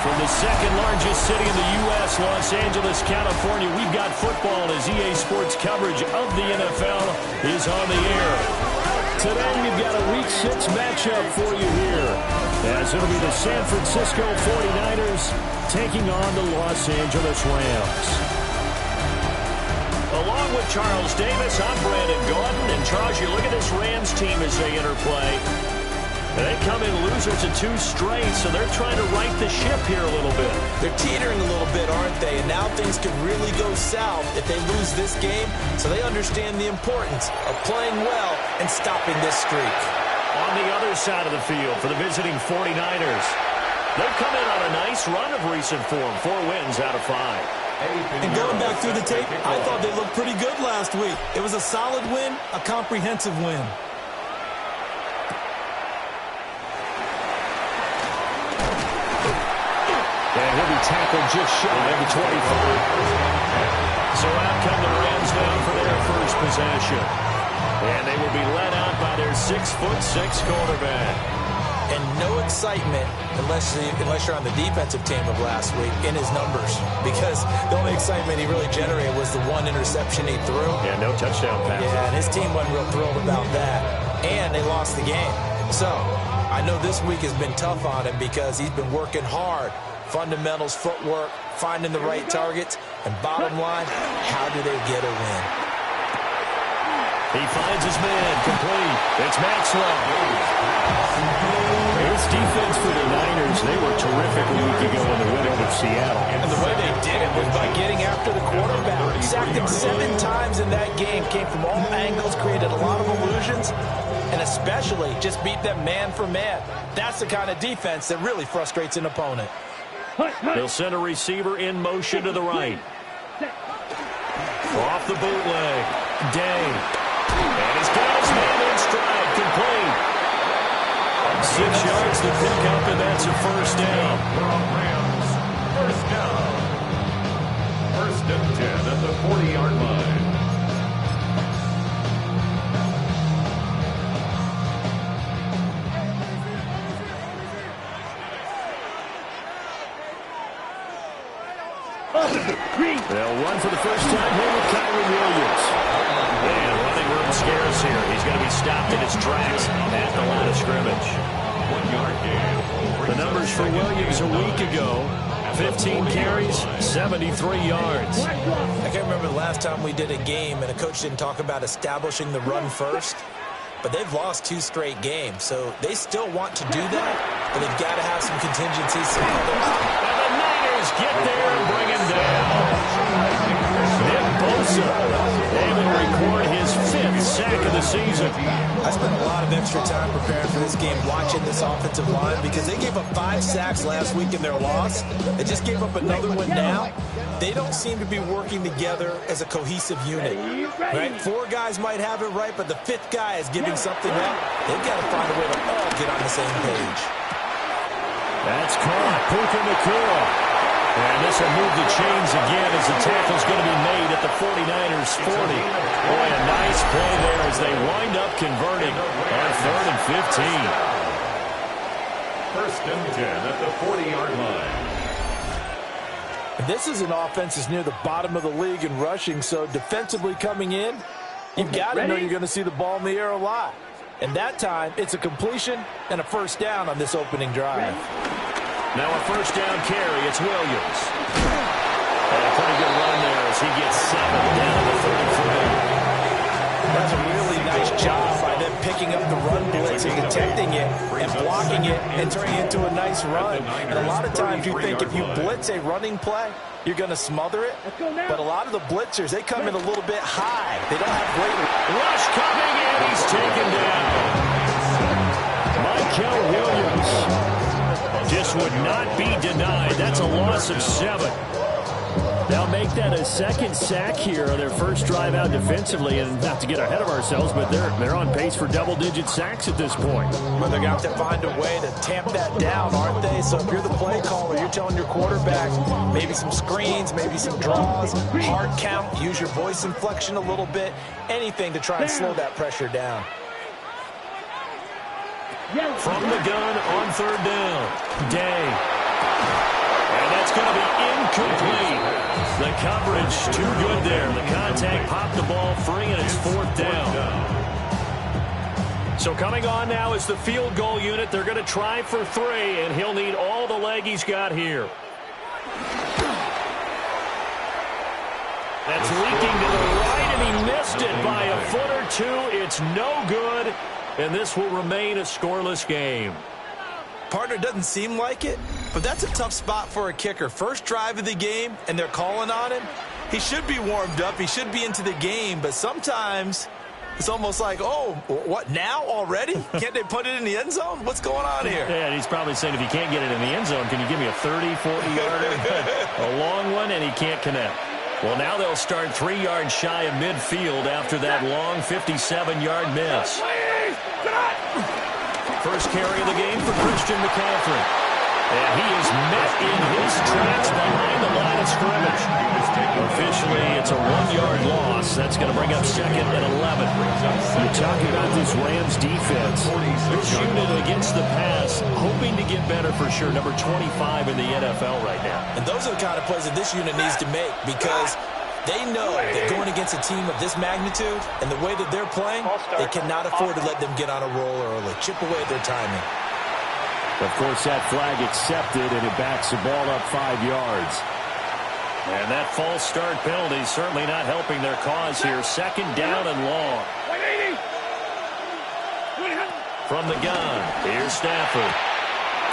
From the second largest city in the U.S., Los Angeles, California, we've got football as EA Sports coverage of the NFL is on the air. Today, we've got a Week 6 matchup for you here, as it'll be the San Francisco 49ers taking on the Los Angeles Rams. Along with Charles Davis, I'm Brandon Gordon. And Charles, you look at this Rams team as they interplay. They come in losers of 2 straight, so they're trying to right the ship here a little bit. They're teetering a little bit, aren't they? And now things could really go south if they lose this game, so they understand the importance of playing well and stopping this streak. On the other side of the field for the visiting 49ers, they've come in on a nice run of recent form, 4 wins out of 5. And going back through the tape, I thought they looked pretty good last week. It was a solid win, a comprehensive win. And he'll be tackled just shy of the 25. So out come the Rams down for their first possession. And they will be led out by their 6'6" quarterback. And no excitement unless you're on the defensive team of last week in his numbers. Because the only excitement he really generated was the 1 interception he threw. Yeah, no touchdown pass. Yeah, and his team wasn't real thrilled about that. And they lost the game. So I know this week has been tough on him because he's been working hard. Fundamentals, footwork, finding the right targets, and bottom line, how do they get a win? He finds his man, complete. It's Maxwell. This defense for the Niners, they were terrific a week ago in the win over Seattle. And the way they did it was by getting after the quarterback. Sacked him 7 times in that game, came from all angles, created a lot of illusions, and especially just beat them man for man. That's the kind of defense that really frustrates an opponent. They'll send a receiver in motion to the right. Off the bootleg. Day. And he's got his man in stride. Complete. 6 yards to pick up, and that's a first down. First down. 1st and 10 at the 40-yard line. They'll run for the first time here with Kyrie Williams. And running room scarce here. He's going to be stopped in his tracks at the line of scrimmage. 1-yard gain. The numbers for Williams a week ago, 15 carries, 73 yards. I can't remember the last time we did a game and a coach didn't talk about establishing the run first. But they've lost 2 straight games, so they still want to do that, but they've got to have some contingencies. And the Niners get there and bring him down. Nick Bosa able to record his 5th sack of the season. I spent a lot of extra time preparing for this game, watching this offensive line, because they gave up 5 sacks last week in their loss. They just gave up another one now. They don't seem to be working together as a cohesive unit. Right? 4 guys might have it right, but the 5th guy is giving something up. They've got to find a way to all get on the same page. That's caught. Puka Nacua. And this will move the chains again as the tackle's going to be made at the 49ers 40. Boy, a nice play there as they wind up converting on 3rd and 15. 1st and 10 at the 40-yard line. This is an offense that's near the bottom of the league in rushing, so defensively coming in, you've got to know you're going to see the ball in the air a lot. And that time, it's a completion and a first down on this opening drive. Now a first down carry. It's Williams. And a pretty good run there as he gets 7 down to the 33. That's a really nice job by them picking up the run blitz and detecting it and blocking it and turning it into a nice run. And a lot of times you think if you blitz a running play, you're going to smother it. But a lot of the blitzers, they come in a little bit high. They don't have great rush coming in. He's taken down. Michael Williams just would not be denied. That's a loss of 7. They'll make that a second sack here on their first drive out defensively, and not to get ahead of ourselves, but they're on pace for double-digit sacks at this point. Well, they're going to have to find a way to tamp that down, aren't they? So if you're the play caller, you're telling your quarterback maybe some screens, maybe some draws, hard count, use your voice inflection a little bit, anything to try and slow that pressure down. From the gun on third down, Day. And that's going to be incomplete. The coverage too good there. The contact popped the ball free, and it's fourth down. So coming on now is the field goal unit. They're going to try for 3, and he'll need all the leg he's got here. That's leaking to the right, and he missed it by a foot or two. It's no good, and this will remain a scoreless game. Partner, doesn't seem like it, but that's a tough spot for a kicker. First drive of the game, and they're calling on him. He should be warmed up. He should be into the game, but sometimes it's almost like, oh, what, now already? Can't they put it in the end zone? What's going on here? Yeah, and he's probably saying, if you can't get it in the end zone, can you give me a 30, 40-yarder? A long one, and he can't connect. Well, now they'll start 3 yards shy of midfield after that long 57-yard miss. First carry of the game for Christian McCaffrey. And he is met in his tracks behind the line of scrimmage. Officially, it's a 1-yard loss. That's going to bring up second and 11. You're talking about this Rams defense. This unit against the pass, hoping to get better for sure. Number 25 in the NFL right now. And those are the kind of plays that this unit needs to make, because they know that going against a team of this magnitude and the way that they're playing, they cannot afford to let them get on a roll early. Chip away at their timing. Of course, that flag accepted, and it backs the ball up 5 yards. And that false start penalty certainly not helping their cause here. Second down and long. From the gun, here's Stafford.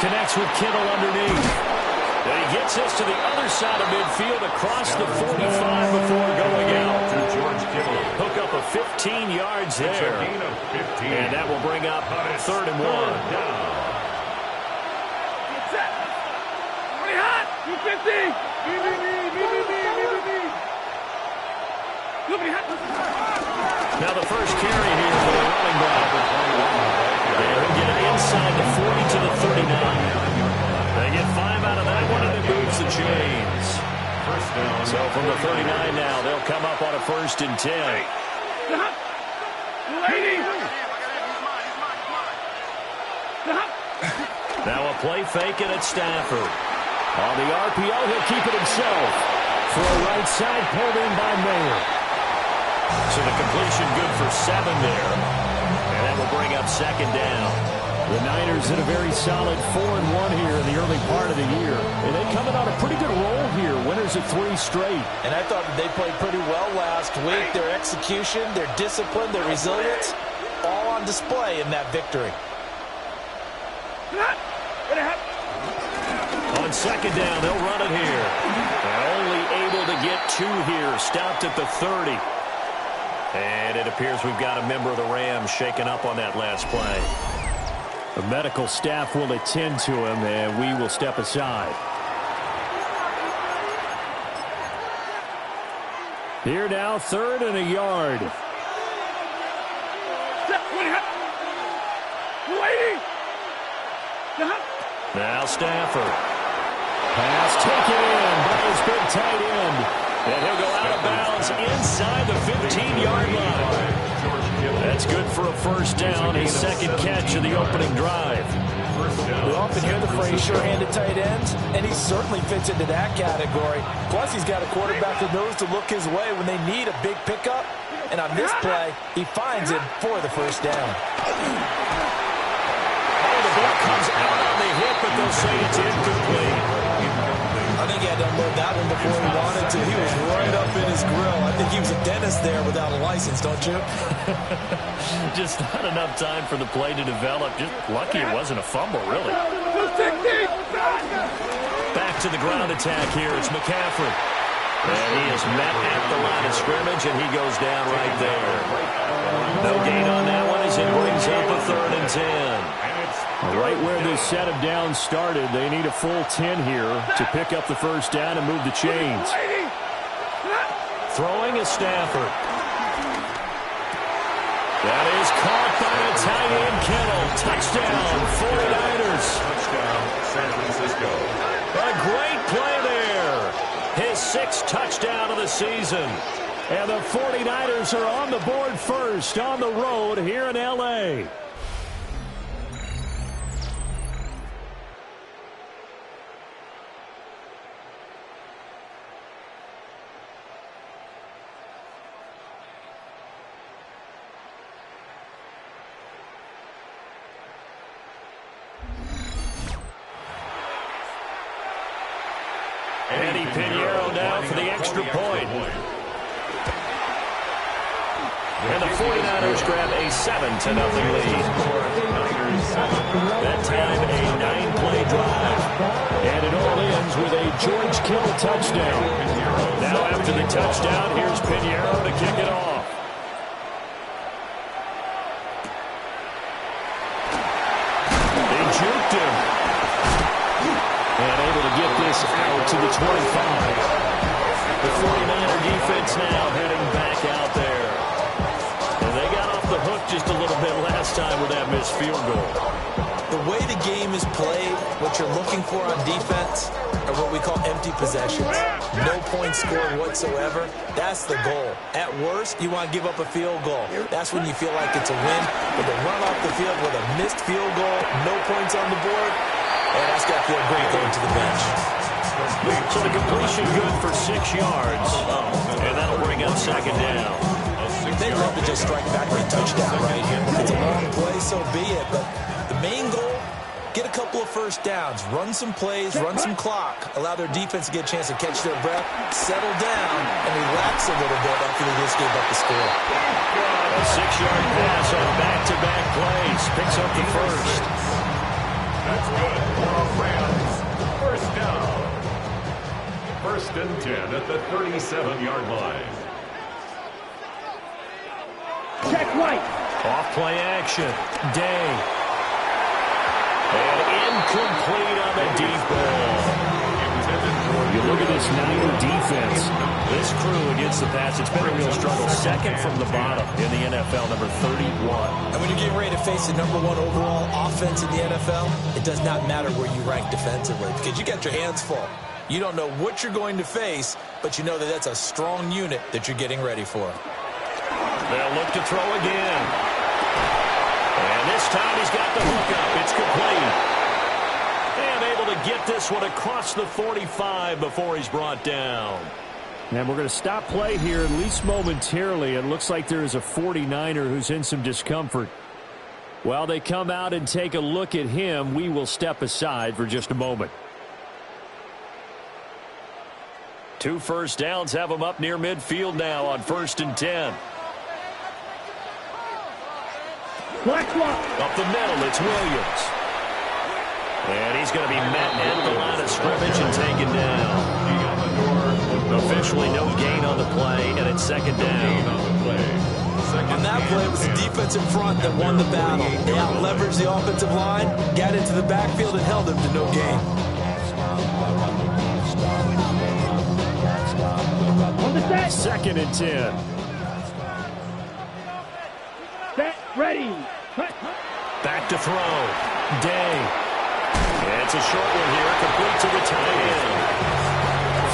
Connects with Kittle underneath. And he gets us to the other side of midfield across the 45 before going out. Hook up a 15 yards there. And that will bring up third and 1. Now the first carry here for the running back. And he'll get it inside the 40 to the 39. They get 5 out of that one, and it moves the chains. So from the 39 now, they'll come up on a 1st and 10. Now a play fake, and it's Stafford. On the RPO, he'll keep it himself. Throw right side, pulled in by Mayer. So the completion good for 7 there. And that will bring up second down. The Niners in a very solid 4-1 here in the early part of the year. And they coming on a pretty good roll here. Winners of 3 straight. And I thought that they played pretty well last week. Their execution, their discipline, their resilience, all on display in that victory. On second down, they'll run it here. And only able to get 2 here. Stopped at the 30. And it appears we've got a member of the Rams shaken up on that last play. The medical staff will attend to him, and we will step aside. Here now, 3rd and a yard. Now Stafford. Pass taken in by his big tight end. And he'll go out of bounds inside the 15-yard line. That's good for a 1st down, his 2nd catch of the opening drive. We often hear the phrase sure-handed tight ends, and he certainly fits into that category. Plus, he's got a quarterback that knows to look his way when they need a big pickup. And on this play, he finds him for the 1st down. Oh, the ball comes out on the hit, but they'll say it's incomplete. I think he had to unload that one before he wanted to. He was right up in his grill. I think he was a dentist there without a license, don't you? Just not enough time for the play to develop. Just lucky it wasn't a fumble, really. Back to the ground attack here. It's McCaffrey. And he is met at the line of scrimmage, and he goes down right there. No gain on that one as it brings up a 3rd and 10. Right where this set of downs started, they need a full 10 here to pick up the 1st down and move the chains. Throwing is Stafford. That is caught by the tight end Kittle. Touchdown, 49ers. Touchdown, San Francisco. A great play there. His 6th touchdown of the season. And the 49ers are on the board first on the road here in L.A. Eddie Pinheiro now for the extra point. And the 49ers grab a 7-0 lead. That time a 9-play drive. And it all ends with a George Kittle touchdown. Now after the touchdown, here's Pinheiro to kick it off. They juked him. And able to get this out to the 25. The 49er defense now heading back out there. And they got off the hook just a little bit last time with that missed field goal. The way the game is played, what you're looking for on defense are what we call empty possessions. No points scored whatsoever. That's the goal. At worst, you want to give up a field goal. That's when you feel like it's a win. But to run off the field with a missed field goal, no points on the board, and that's got to feel great going to the bench. So the completion good for 6 yards. And that'll bring up 2nd down. They'd love to just strike back with a touchdown right here. It's a long play, so be it. But the main goal, get a couple of first downs. Run some plays, run some clock. Allow their defense to get a chance to catch their breath, settle down, and relax a little bit after they just gave up the score. A 6-yard pass on back-to-back plays. Picks up the first. That's good for a Rams. First down. 1st and 10 at the 37-yard line. Check right. Off play action. Day. And incomplete on the deep ball. You look at this Niner defense. This crew against the pass, it's been a real struggle. 2nd from the bottom in the NFL, number 31. And when you're getting ready to face the number 1 overall offense in the NFL, it does not matter where you rank defensively because you got your hands full. You don't know what you're going to face, but you know that that's a strong unit that you're getting ready for. They'll look to throw again. And this time he's got the hook up. It's complete. And able to get this one across the 45 before he's brought down. And we're going to stop play here, at least momentarily. It looks like there is a 49er who's in some discomfort. While they come out and take a look at him, we will step aside for just a moment. 2 first downs have him up near midfield now on 1st and 10. Up the middle, it's Williams. And he's going to be met at the line of scrimmage and taken down. Officially no gain on the play, and it's 2nd down. On that play, it was the defense in front that won the battle. They out-leveraged the offensive line, got into the backfield, and held them to no gain. 2nd and 10. Set, ready. Back to throw. Day. And it's a short one here, complete to the tight end.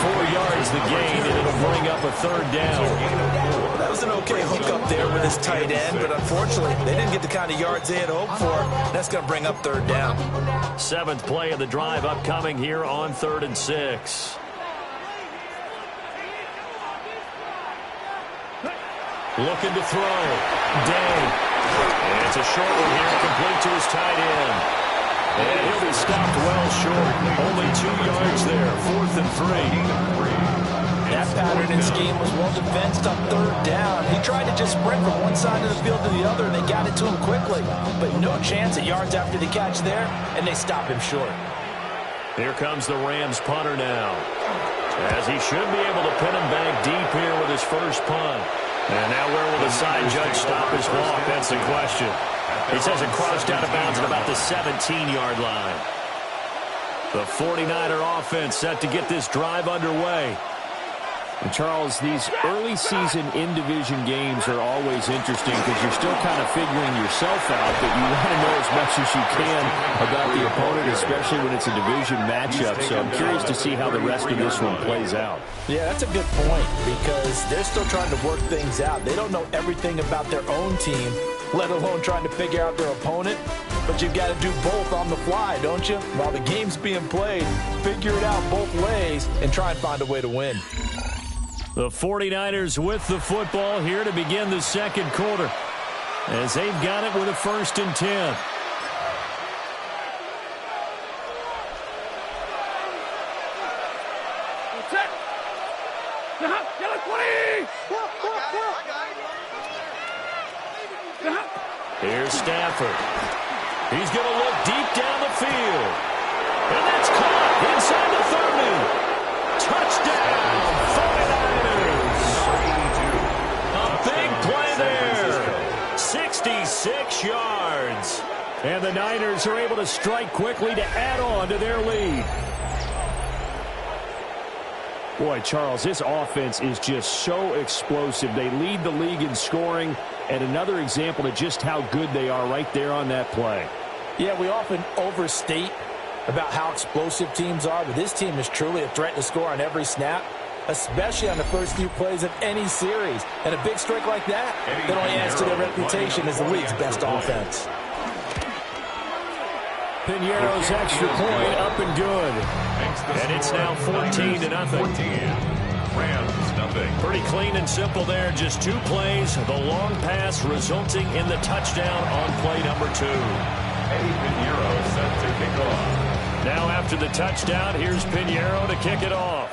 4 yards the gain, and it'll bring up a 3rd down. That was an okay hook up there with his tight end, but unfortunately, they didn't get the kind of yards they had hoped for. That's going to bring up 3rd down. 7th play of the drive upcoming here on 3rd and 6. Looking to throw. Day. And it's a short one here, complete to his tight end. And he'll be stopped well short. Only 2 yards there, 4th and 3. That pattern and scheme was well defensed on 3rd down. He tried to just sprint from one side of the field to the other, and they got it to him quickly. But no chance at yards after the catch there, and they stop him short. Here comes the Rams punter now, as he should be able to pin him back deep here with his first punt. And now where will the side judge stop his walk? That's the question. He says it crossed out of bounds at about the 17-yard line. The 49er offense set to get this drive underway. And Charles, these early season in-division games are always interesting because you're still kind of figuring yourself out, but you want to know as much as you can about the opponent, especially when it's a division matchup. So I'm curious to see how the rest of this one plays out. Yeah, that's a good point because they're still trying to work things out. They don't know everything about their own team, let alone trying to figure out their opponent. But you've got to do both on the fly, don't you? While the game's being played, figure it out both ways and try and find a way to win. The 49ers with the football here to begin the second quarter as they've got it with a 1st and 10. Here's Stafford. He's going to look deep down the field. And that's caught inside the 30. Touchdown, 49ers. A big play there. 66 yards. And the Niners are able to strike quickly to add on to their lead. Boy, Charles, this offense is just so explosive. They lead the league in scoring, and another example of just how good they are right there on that play. Yeah, we often overstate about how explosive teams are, but this team is truly a threat to score on every snap, especially on the first few plays of any series. And a big strike like that only adds to their reputation as the league's best offense. Piñeiro's extra point up and good. And it's now 14-0. Rams nothing. Pretty clean and simple there. Just 2 plays. The long pass resulting in the touchdown on play number 2. Eddie Piñeiro set to kick off. Now after the touchdown, here's Piñeiro to kick it off.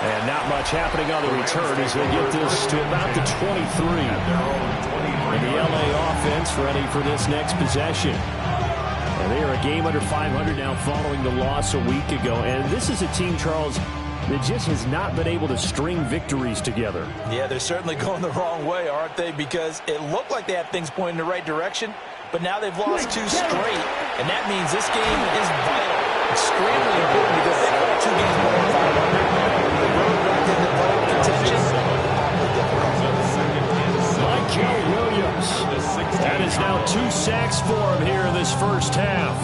And not much happening on the return as they get this to about the 23. And the LA offense ready for this next possession. And they are a game under 500 now following the loss a week ago. And this is a team, Charles, that just has not been able to string victories together. Yeah, they're certainly going the wrong way, aren't they? Because it looked like they had things pointing in the right direction, but now they've lost 2 straight. And that means this game is vital. Extremely important because they got 2 games more than 500. Mike Williams. That is now 2 sacks for him here in this first half.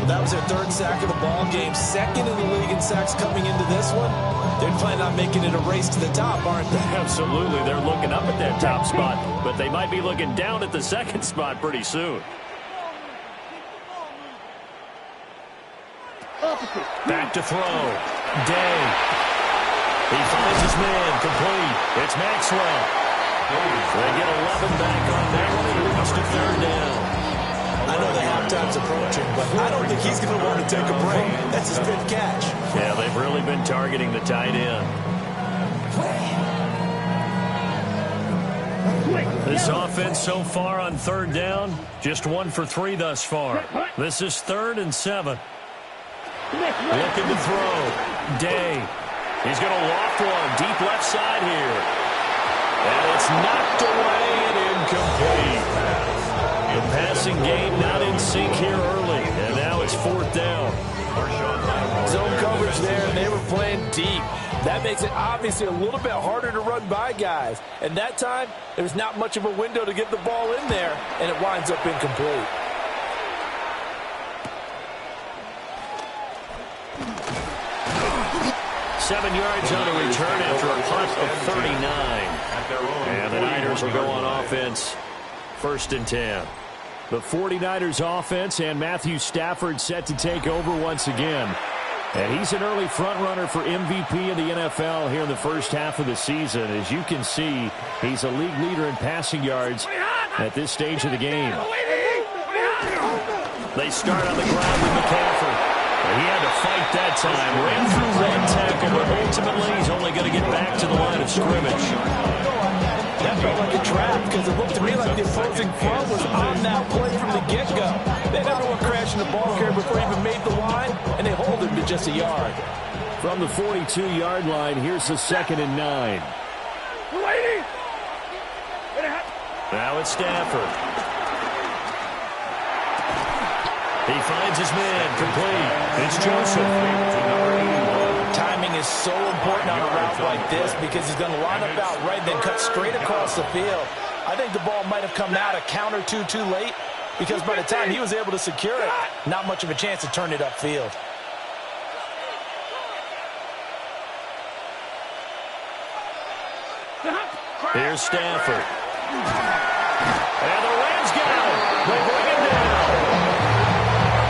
That was their 3rd sack of the ball game. 2nd in the league in sacks coming into this one. They're planning on making it a race to the top, aren't they? Absolutely. They're looking up at that top spot, but they might be looking down at the 2nd spot pretty soon. Back to throw. Day. He finds his man. Complete. It's Maxwell. They get 11 back on that one. It leads to 3rd down. I know the halftime's approaching, but I don't think he's going to want to take a break. That's his 5th catch. Yeah, they've really been targeting the tight end. This offense so far on 3rd down, just 1 for 3 thus far. This is 3rd and 7. Looking to throw. Day. He's going to loft one. Deep left side here. And it's knocked away and incomplete. The passing game not in sync here early. And now it's 4th down. Zone coverage there, and they were playing deep. That makes it obviously a little bit harder to run by guys. And that time, there's not much of a window to get the ball in there, and it winds up incomplete. Seven yards on a return after a punt of 39. And the Niners will go on offense. 1st and 10. The 49ers offense and Matthew Stafford set to take over once again. And he's an early front runner for MVP of the NFL here in the first half of the season. As you can see, he's a league leader in passing yards at this stage of the game. They start on the ground with McCaffrey. He had to fight that time. Ran through 1 tackle, but ultimately he's only going to get back to the line of scrimmage. That felt like a trap because it looked to me like the opposing front was on that play from the get-go. They had everyone crashing the ball carrier before he even made the line, and they hold him to just a yard. From the 42-yard line, here's the 2nd and 9. Now it's Stafford. He finds his man, complete. It's Joseph. Timing is so important on a route like this because he's going to line up out right, then cut straight across the field. I think the ball might have come out a count or two too late because by the time he was able to secure it, not much of a chance to turn it upfield. Here's Stafford. And the Rams got him. They bring him down.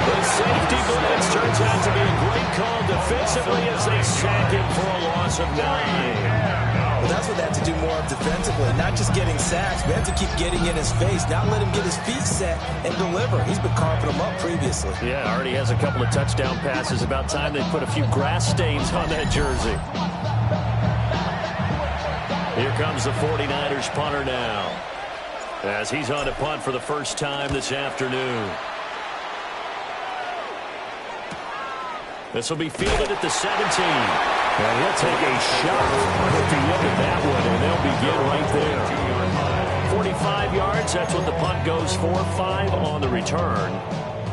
The safety blitz turns out to be a great call defensively as they sack him for a loss of 9. Well, that's what they have to do more of defensively, not just getting sacks. We have to keep getting in his face, not let him get his feet set and deliver. He's been carving them up previously. Yeah, already has a couple of touchdown passes. About time they put a few grass stains on that jersey. Here comes the 49ers punter now, as he's on to punt for the first time this afternoon. This will be fielded at the 17. And he'll take a shot at the end of that one, and they'll begin right there. 45 yards, that's what the punt goes for. 5 on the return.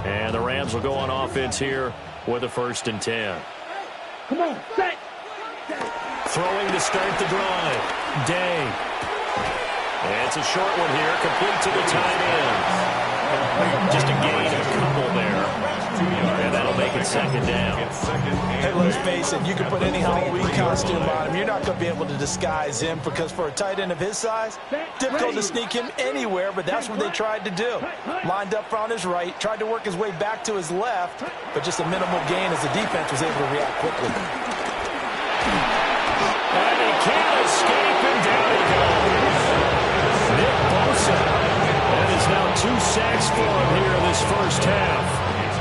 And the Rams will go on offense here with a 1st and 10. Come on, set. Throwing to start the drive. Day. And it's a short one here, complete to the tight end. Just a gain of a couple there. And that'll make it 2nd down. Hey, let's face it, you can put any Halloween costume on him. You're not going to be able to disguise him because for a tight end of his size, difficult to sneak him anywhere, but that's what they tried to do. Lined up on his right, tried to work his way back to his left, but just a minimal gain as the defense was able to react quickly. And he can't escape, and down he goes. Nick Bosa. That is now 2 sacks for him here in this first half.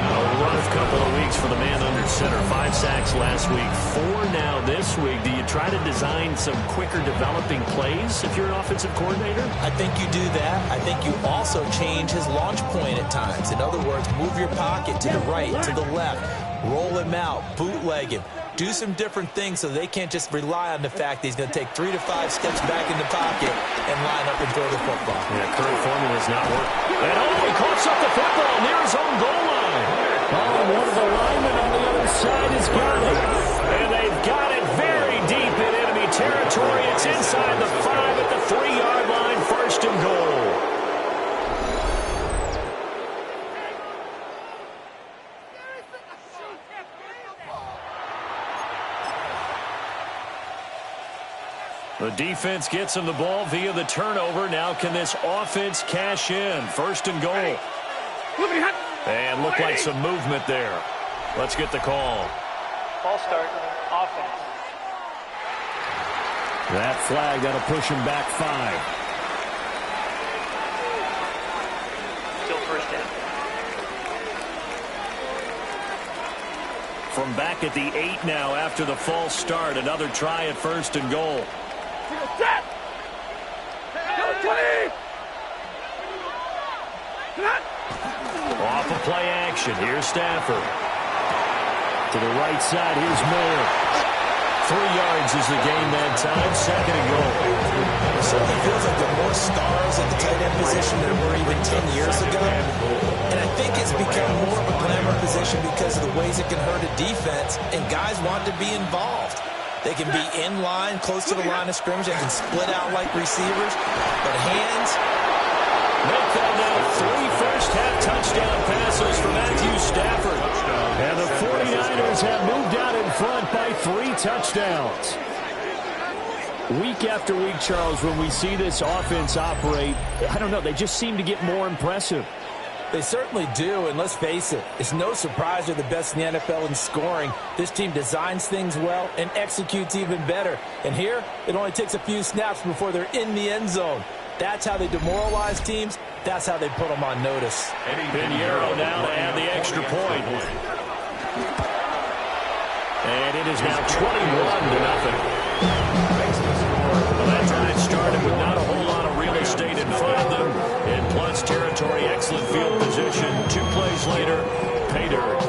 A rough couple of weeks for the man under center. 5 sacks last week, 4 now this week. Do you try to design some quicker developing plays if you're an offensive coordinator? I think you do that. I think you also change his launch point at times. In other words, move your pocket to the right, to the left, roll him out, bootleg him. Do some different things so they can't just rely on the fact that he's going to take 3 to 5 steps back in the pocket and line up and throw the football. Yeah, current formula is not working. And he coughs up the football near his own goal line. Oh, one of the linemen on the other side has got it. And they've got it very deep in enemy territory. It's inside the 5 at the 3-yard line, 1st and goal. The defense gets him the ball via the turnover. Now can this offense cash in? 1st and goal. And look like some movement there. Let's get the call. Ball start, offense. That flag, that'll push him back 5. Still 1st down. From back at the 8 now after the false start. Another try at 1st and goal. Set. 20. Off of play action. Here's Stafford. To the right side, here's Miller. 3 yards is the gain that time. 2nd and goal. It certainly feels like there are more stars at the tight end position than there were even 10 years ago. And I think it's become more of a glamour position because of the ways it can hurt a defense, and guys want to be involved. They can be in line, close to the line of scrimmage. They can split out like receivers. But hands, make that now 3 first-half touchdown passes for Matthew Stafford. And the 49ers have moved out in front by 3 touchdowns. Week after week, Charles, when we see this offense operate, I don't know, they just seem to get more impressive. they certainly do, and let's face it, it's no surprise they're the best in the NFL in scoring. This team designs things well and executes even better. And here, it only takes a few snaps before they're in the end zone. That's how they demoralize teams. That's how they put them on notice. Pinheiro now to add the extra point. And it is now 21-0. Well, that drive started with not a whole lot of real estate in front of them. In plus territory, excellent field position. 2 plays later, pay dirt.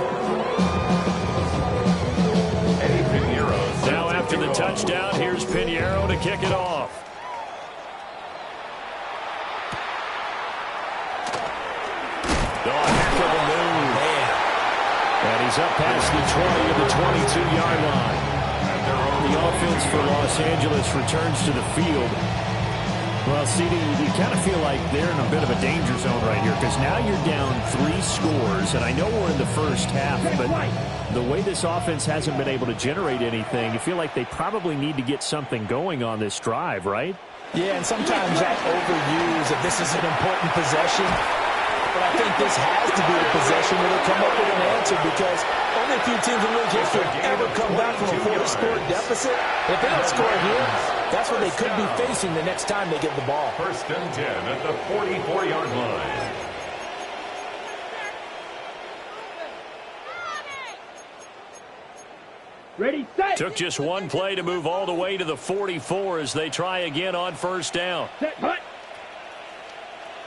Now after the touchdown, here's Pinheiro to kick it off. Oh, heck of a move. Man, is up past the 20 of the 22-yard line. The offense for Los Angeles returns to the field. Well, CD, you kind of feel like they're in a bit of a danger zone right here because now you're down 3 scores, and I know we're in the first half, but the way this offense hasn't been able to generate anything, you feel like they probably need to get something going on this drive, right? Yeah, and sometimes I overuse that this is an important possession, but I think this has to be the possession where they come up with an answer because only a few teams in league history have ever come back from a 4-score deficit. If they don't score here, that's what they could be facing the next time they get the ball. First and 10 at the 44-yard line. Ready, set. Took just one play to move all the way to the 44 as they try again on first down. Set, hut.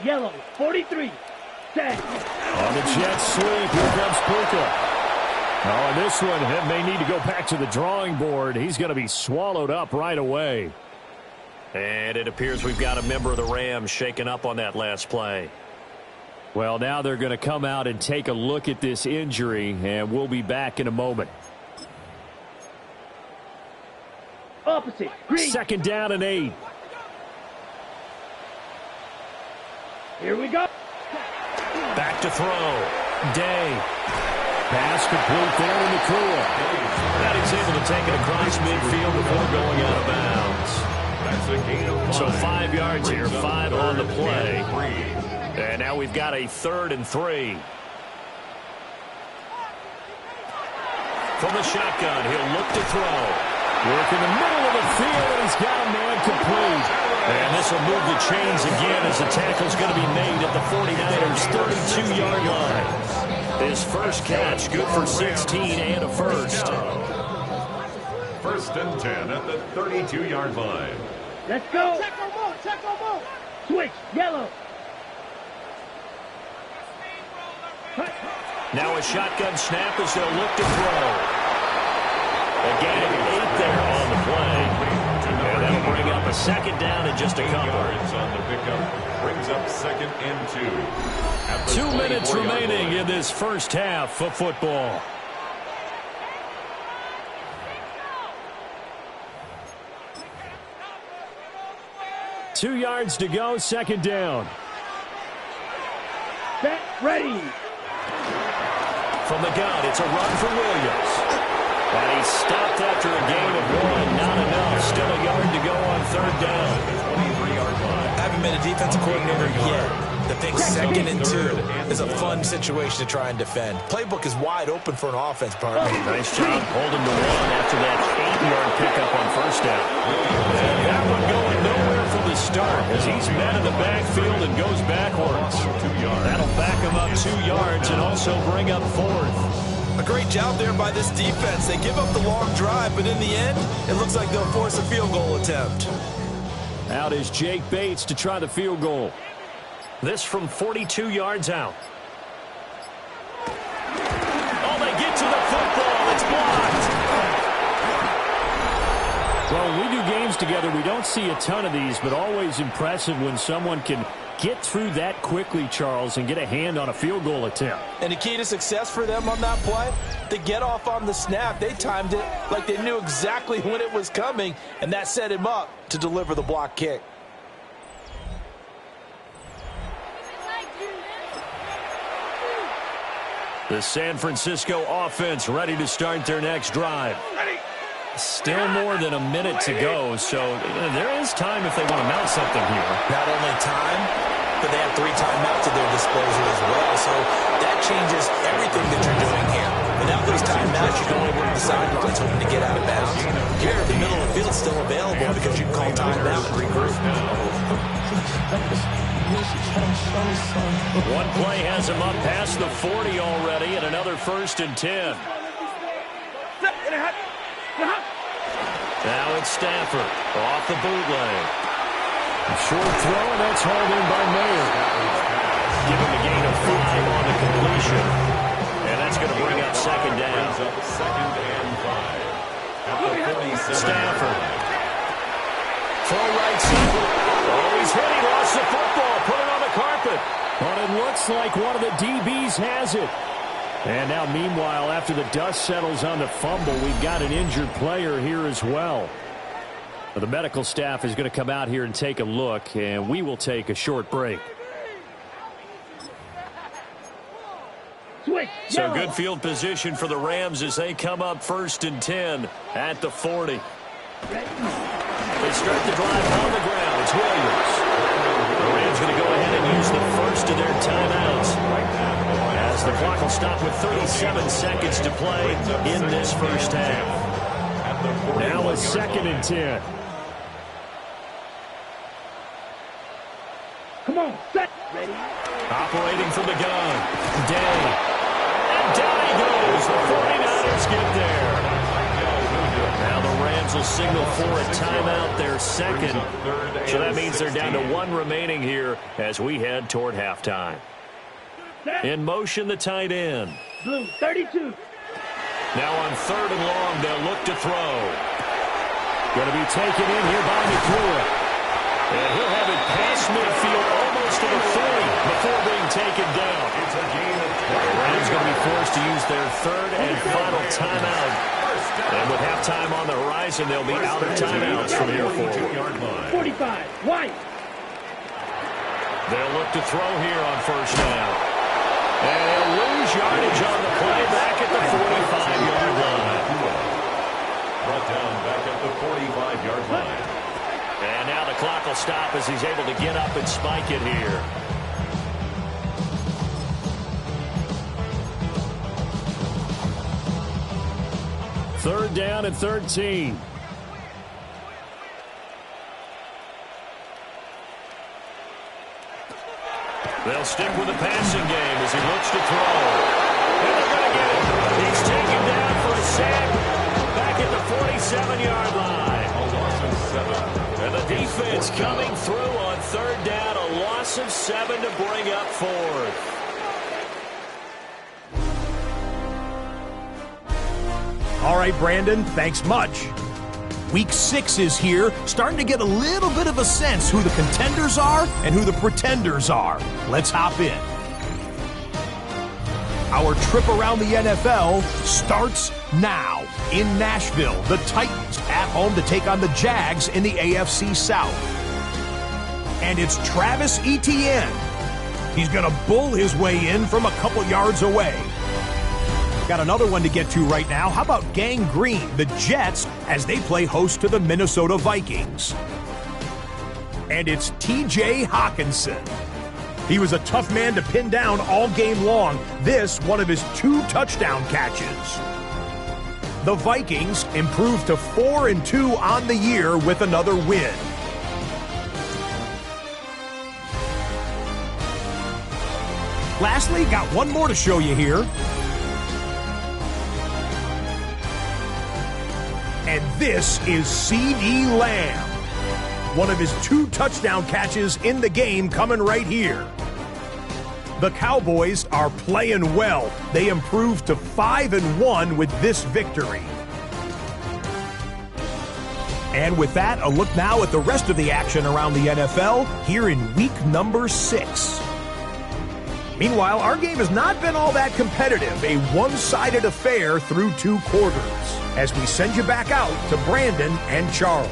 Yellow, 43. Set. On the jet sweep, here comes Puka. Oh, and this one may need to go back to the drawing board. He's going to be swallowed up right away. And it appears we've got a member of the Rams shaken up on that last play. Well, now they're going to come out and take a look at this injury, and we'll be back in a moment. Opposite. Green. 2nd down and 8. Here we go. Back to throw. Day. Pass complete there in the cool. That he's able to take it across midfield before going out of bounds. That's a gain of 5. So 5 yards here, 5 on the play. And now we've got a 3rd and 3. From the shotgun, he'll look to throw. Work in the middle of the field, and he's got a man complete. And this will move the chains again as the tackle's going to be made at the 49ers' 32-yard line. His first catch, good for 16 and a first. First and 10 at the 32-yard line. Let's go. Check our move. Check our move. Switch. Yellow. Now a shotgun snap as they'll look to throw. A gain of 8 there on the play. And that'll bring up a 2nd down and just a couple. Yards on the pickup brings up 2nd and 2. 2 minutes remaining in this first half of football. Two yards to go, 2nd down. Set, ready. From the gun, it's a run for Williams. And he's stopped after a gain of 1. Not enough. Still a yard to go on 3rd down. 23-yard line. Haven't been a defensive coordinator yet. The pick 2nd and 2 is a fun situation to try and defend. Playbook is wide open for an offense, partner. Nice job holding the 1 after that 8-yard pickup on 1st down. And that one going nowhere from the start as he's met in the backfield and goes backwards. That'll back him up 2 yards and also bring up 4th. A great job there by this defense. They give up the long drive, but in the end, it looks like they'll force a field goal attempt. Out is Jake Bates to try the field goal. This from 42 yards out. Oh, they get to the football. It's blocked. Well, when we do games together, we don't see a ton of these, but always impressive when someone can get through that quickly, Charles, and get a hand on a field goal attempt. And the key to success for them on that play, to get off on the snap, they timed it like they knew exactly when it was coming, and that set him up to deliver the block kick. The San Francisco offense ready to start their next drive. Still more than a minute to go, so there is time if they want to mount something here. Not only time, but they have 3 timeouts at their disposal as well, so that changes everything that you're doing here. Without those timeouts, you can only work the sidelines hoping to get out of bounds. Here, the middle of the field is still available because you can call timeout and regroup. One play has him up past the 40 already, and another 1st and 10. Now it's Stafford off the bootleg. Short throw, and that's hauled in by Mayer. Give him a gain of 5 on the completion. And that's going to bring up 2nd down. 2nd and 5. Stafford. Throw right side. Oh, he's hit. He lost the football. Put it on the carpet. But it looks like one of the DBs has it. And now, meanwhile, after the dust settles on the fumble, we've got an injured player here as well. The medical staff is going to come out here and take a look, and we will take a short break. So good field position for the Rams as they come up 1st and 10 at the 40. They start the drive on the ground. It's Williams. The Rams going to go ahead and use the first of their timeouts, as the clock will stop with 37 seconds to play in this first half. Now a 2nd and 10. Come on, set. Ready. Operating from the gun. Day. And down he goes. The 49ers get there. Now the Rams will signal for a timeout, their 2nd. So that means they're down to 1 remaining here as we head toward halftime. In motion, the tight end. Blue, 32. Now on 3rd and long, they'll look to throw. Going to be taken in here by McClure. And he'll have it past midfield almost to the 40 before being taken down. The Rams going to be forced to use their 3rd and final timeout. And with halftime on the horizon, they'll be out of timeouts from here forward. 45, White. They'll look to throw here on 1st down. And they'll lose yardage on the play back at the 45-yard line. Brought down back at the 45-yard line. And now the clock will stop as he's able to get up and spike it here. Third down and 13. They'll stick with the passing game as he looks to throw. And they're going to get it. He's taken down for a sack back at the 47-yard line. A loss of 7. And the defense coming through on 3rd down. A loss of 7 to bring up 4th. All right, Brandon, thanks much. Week 6 is here, starting to get a little bit of a sense who the contenders are and who the pretenders are. Let's hop in. Our trip around the NFL starts now. In Nashville, the Titans at home to take on the Jags in the AFC South. And it's Travis Etienne. He's going to bull his way in from a couple yards away. Got another one to get to right now. How about Gang Green, the Jets, as they play host to the Minnesota Vikings? And it's T.J. Hawkinson. He was a tough man to pin down all game long. This, one of his 2 touchdown catches. The Vikings improved to 4-2 on the year with another win. Lastly, got one more to show you here. And this is C.D. Lamb. One of his 2 touchdown catches in the game coming right here. The Cowboys are playing well. They improved to 5-1 with this victory. And with that, a look now at the rest of the action around the NFL here in week number 6. Meanwhile, our game has not been all that competitive, a one-sided affair through 2 quarters, as we send you back out to Brandon and Charles.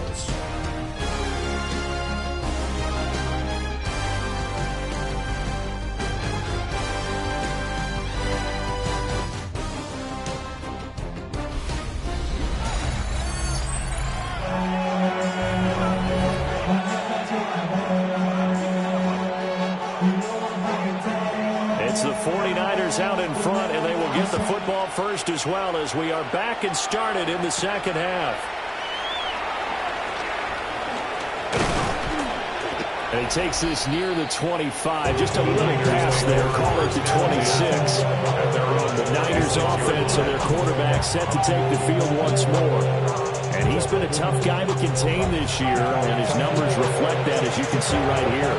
It's the 49ers out in front, and they will get the football first as well as we are back and started in the 2nd half. And he takes this near the 25. Just a little pass there. Call it to 26. The Niners offense and their quarterback set to take the field once more. And he's been a tough guy to contain this year, and his numbers reflect that, as you can see right here.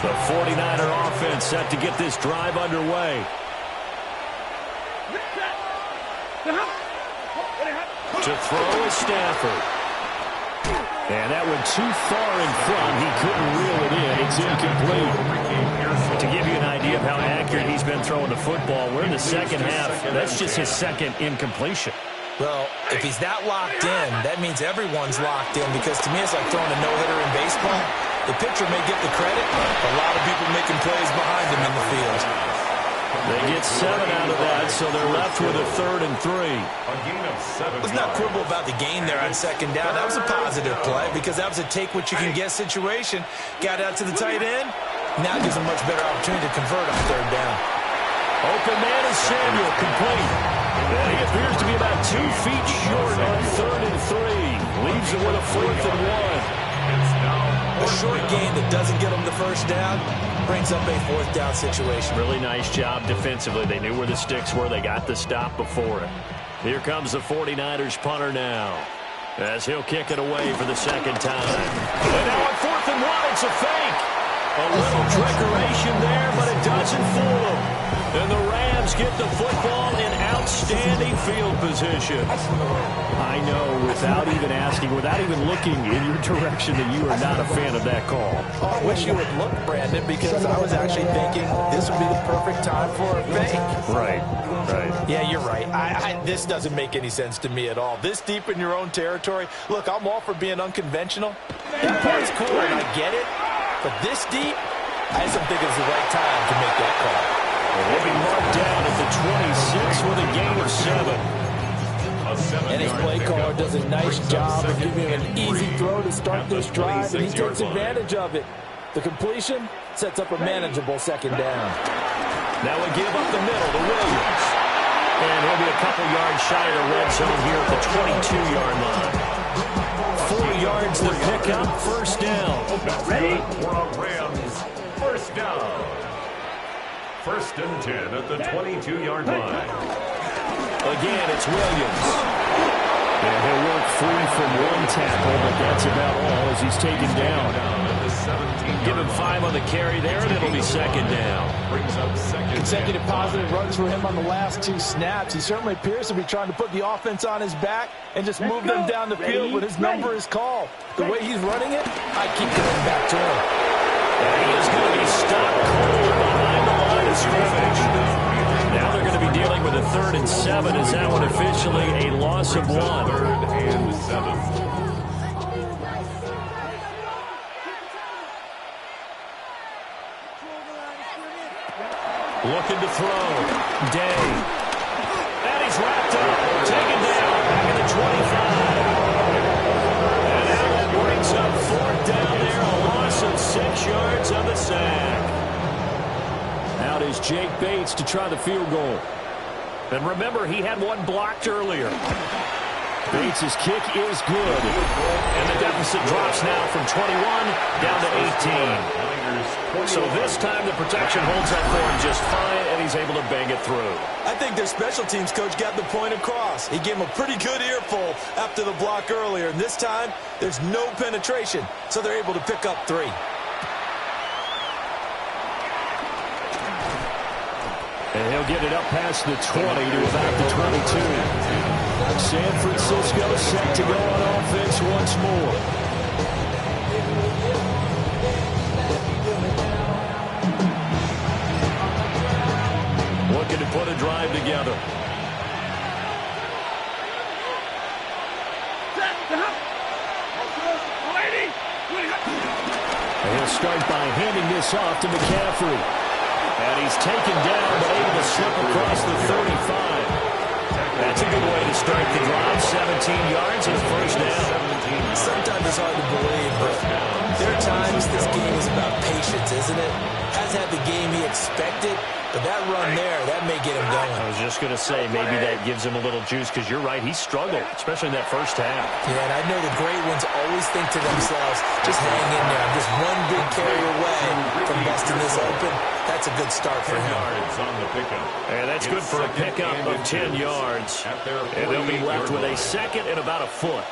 The 49er offense set to get this drive underway. To throw is Stafford. And that went too far in front. He couldn't reel it in. It's incomplete. To give you an idea of how accurate he's been throwing the football, we're in the second half. That's just his second incompletion. Well, if he's that locked in, that means everyone's locked in, because to me it's like throwing a no-hitter in baseball. The pitcher may get the credit, a lot of people making plays behind him in the field. They get 7 out of that, so they're left with a 3rd and 3. Let's not quibble about the gain there on 2nd down. That was a positive play, because that was a take-what-you-can-get situation. Got out to the tight end. Now gives a much better opportunity to convert on 3rd down. Open man is Samuel, complete. And he appears to be about 2 feet short on 3rd and 3. Leaves it with a 4th and 1. A short gain that doesn't get them the 1st down brings up a 4th down situation. Really nice job defensively. They knew where the sticks were. They got the stop before it. Here comes the 49ers punter now, as he'll kick it away for the 2nd time. And now on 4th and 1, it's a fake. A little trickeration there, but it doesn't fool them. And the Rams get the football in outstanding field position. I know, without even asking, without even looking in your direction, that you are not a fan of that call. I wish you would look, Brandon, because I was actually thinking this would be the perfect time for a fake. Right. Yeah, you're right. This doesn't make any sense to me at all. This deep in your own territory. Look, I'm all for being unconventional. That part's cool, and I get it. But this deep, I just don't think it's the right time to make that call. They'll be marked down at the 26 with a gain of 7. And his play caller does a nice job of giving him an easy throw to start this drive, and he takes advantage of it. The completion sets up a manageable 2nd down. Now we give up the middle to Williams. And he'll be a couple yards shy of the red zone here at the 22-yard line. 4 yards to pick up, 1st down. Ready? Rams, 1st down. 1st and 10 at the 22-yard line. Again, it's Williams. And he'll work free from 1 tackle, but that's about all as he's taken down. Give him 5 on the carry there, and it'll be 2nd down. Brings up 2nd. Consecutive positive runs for him on the last 2 snaps. He certainly appears to be trying to put the offense on his back and just move them down the field when his number is called. The way he's running it, I keep going back to him. And he is going to be stopped cold behind the line of scrimmage. Now they're going to be dealing with a 3rd and 7. Is that one officially a loss of 1? 3rd and 7. Looking to throw. Day. And he's wrapped up. Taken down. Back at the 25. And now that brings up 4th down there. A loss of 6 yards on the sack. Out is Jake Bates to try the field goal. And remember, he had 1 blocked earlier. Bates' kick is good. And the deficit drops now from 21 down to 18. So this time the protection holds up for him just fine, and he's able to bang it through. I think their special teams coach got the point across. He gave him a pretty good earful after the block earlier. And this time, there's no penetration, so they're able to pick up 3. And he'll get it up past the 20 to about the 22. San Francisco set to go on offense once more. Looking to put a drive together. And he'll start by handing this off to McCaffrey. And he's taken down, but able to slip across the 35. That's a good way to start the drive. 17 yards and a 1st down. Sometimes it's hard to believe, but there are times this game is about patience, isn't it? Hasn't had the game he expected, but that run there, that may get him going. I was just going to say, maybe that gives him a little juice, because you're right, he struggled, especially in that 1st half. Yeah, and I know the great ones always think to themselves, just hang in there. I'm just 1 big carry away from busting this open. That's a good start for him. And that's good for a pickup of 10 yards. And they'll be left with a 2nd and about a foot.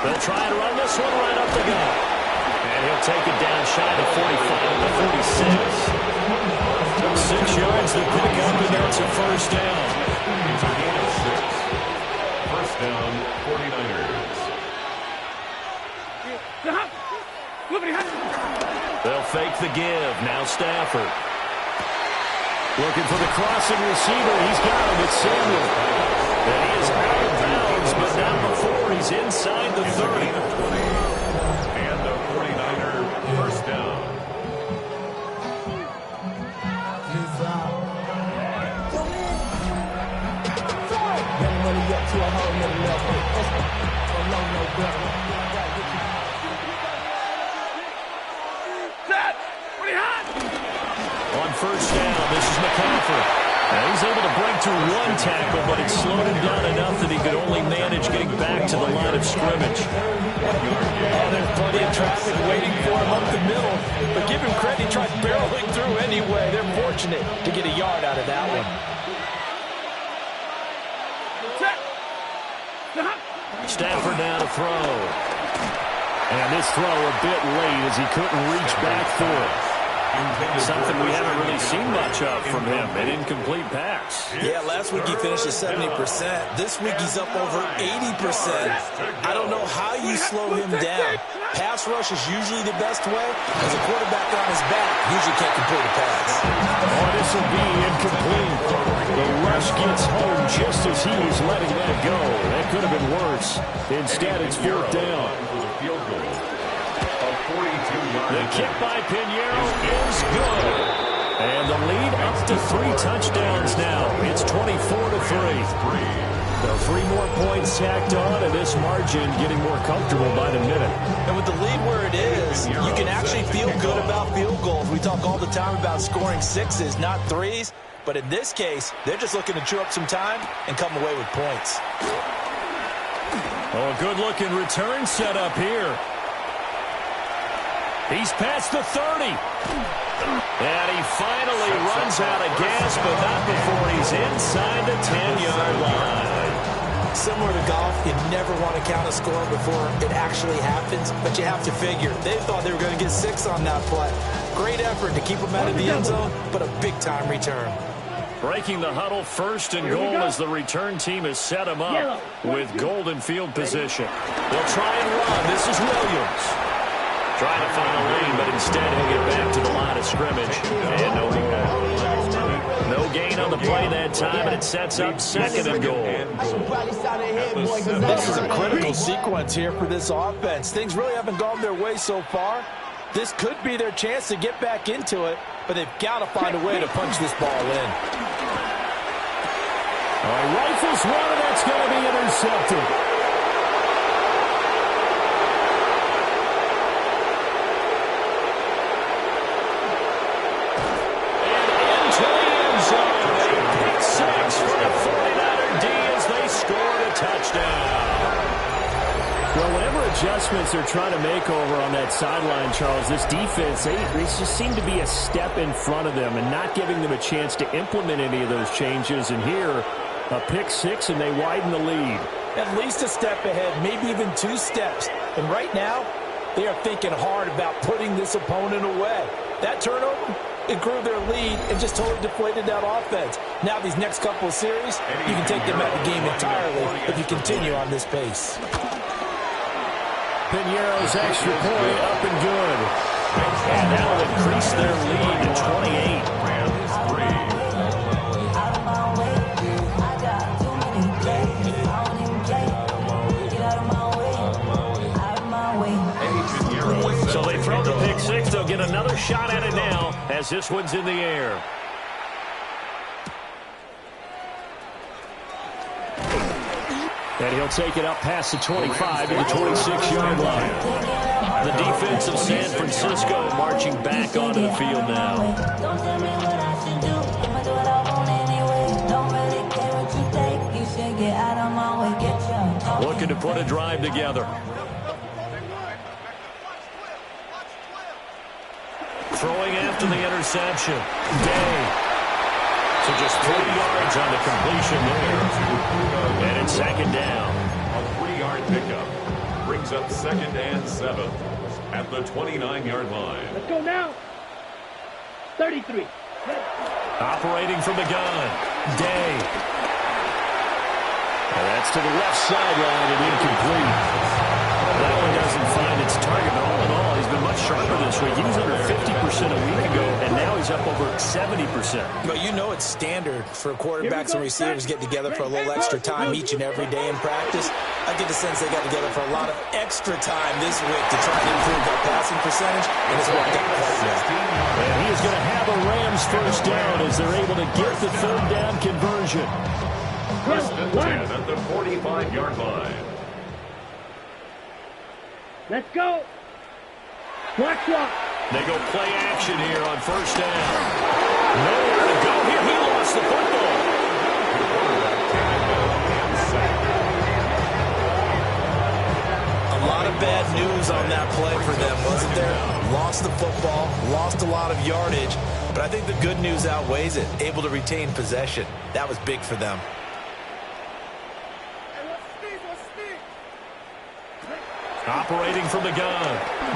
They'll try and run this one right up the gut. And he'll take it down shy of 45 to 46. 6 yards to pick up, and that's a first down. It's a gain of 6. First down, 49ers. They'll fake the give. Now Stafford. Looking for the crossing receiver. He's got him. It's Samuel. And he is out of bounds, but not before. He's inside the 30. And the 49er first down. On first down, this is McCaffrey. Now he's able to break through one tackle, but it slowed him down enough that he could only manage getting back to the line of scrimmage. Oh, there's plenty of traffic waiting for him up the middle. But give him credit, he tried barreling through anyway. They're fortunate to get a yard out of that one. Stafford now to throw. And this throw a bit late as he couldn't reach back for it. Something we haven't really seen much of from him, an incomplete pass. Yeah, last week he finished at 70%. This week he's up over 80%. I don't know how you slow him down. Pass rush is usually the best way, as a quarterback on his back usually can't complete a pass. Oh, this will be incomplete. The rush gets home just as he was letting that go. That could have been worse. Instead, it's fourth down. Field goal. The kick by Pinheiro is good. And the lead up to 3 touchdowns now. It's 24-3. So 3 more points tacked on, and this margin getting more comfortable by the minute. And with the lead where it is, you can actually feel good about field goals. We talk all the time about scoring 6s, not 3s. But in this case, they're just looking to chew up some time and come away with points. Oh, a good-looking return set up here. He's past the 30. And he finally runs out of gas, but not before he's inside the 10-yard line. Similar to golf, you never want to count a score before it actually happens, but you have to figure. They thought they were going to get 6 on that play. Great effort to keep them out of the end zone, but a big-time return. Breaking the huddle, first and goal as the return team has set him up with golden field position. They'll try and run. This is Williams. Trying to find a lane, but instead he'll get back to the line of scrimmage. And no gain on the play that time, and it sets up second and goal. This is a critical sequence here for this offense. Things really haven't gone their way so far. This could be their chance to get back into it, but they've got to find a way to punch this ball in. All right, rifles one, and that's going to be intercepted. Well, whatever adjustments they're trying to make over on that sideline, Charles, this defense, they just seem to be a step in front of them and not giving them a chance to implement any of those changes. And here, a pick 6, and they widen the lead. At least a step ahead, maybe even 2 steps. And right now, they are thinking hard about putting this opponent away. That turnover, it grew their lead and just totally deflated that offense. Now these next couple of series, you can take them out of the game entirely if you continue on this pace. Pinheiro's extra point up and good. And that will increase their lead to 28. So they throw the pick 6. They'll get another shot at it now as this one's in the air. And he'll take it up past the 25 to the 26-yard line. The defense of San Francisco marching back onto the field now. Looking to put a drive together. Throwing after the interception. Day. So just 3 yards on the completion there. And it's second down. A 3-yard pickup brings up 2nd and 7 at the 29-yard line. Let's go now. 33. Operating from the gun, Day. And that's to the left sideline and incomplete. That one doesn't find its target, but all in all, he's been much sharper this week. He was under 50% a week ago, and now he's up over 70%. But you know it's standard for quarterbacks and receivers get together for a little extra time each and every day in practice. I get the sense they got together for a lot of extra time this week to try and improve that passing percentage, and it's worked out quite well. And he is going to have a Rams first down as they're able to get the third down conversion. First and 10 at the 45-yard line. Let's go. Watch out. They go play action here on first down. Nowhere to go here. He lost the football. A lot of bad news on that play for them, wasn't there? Lost the football, lost a lot of yardage, but I think the good news outweighs it. Able to retain possession. That was big for them. Operating from the gun,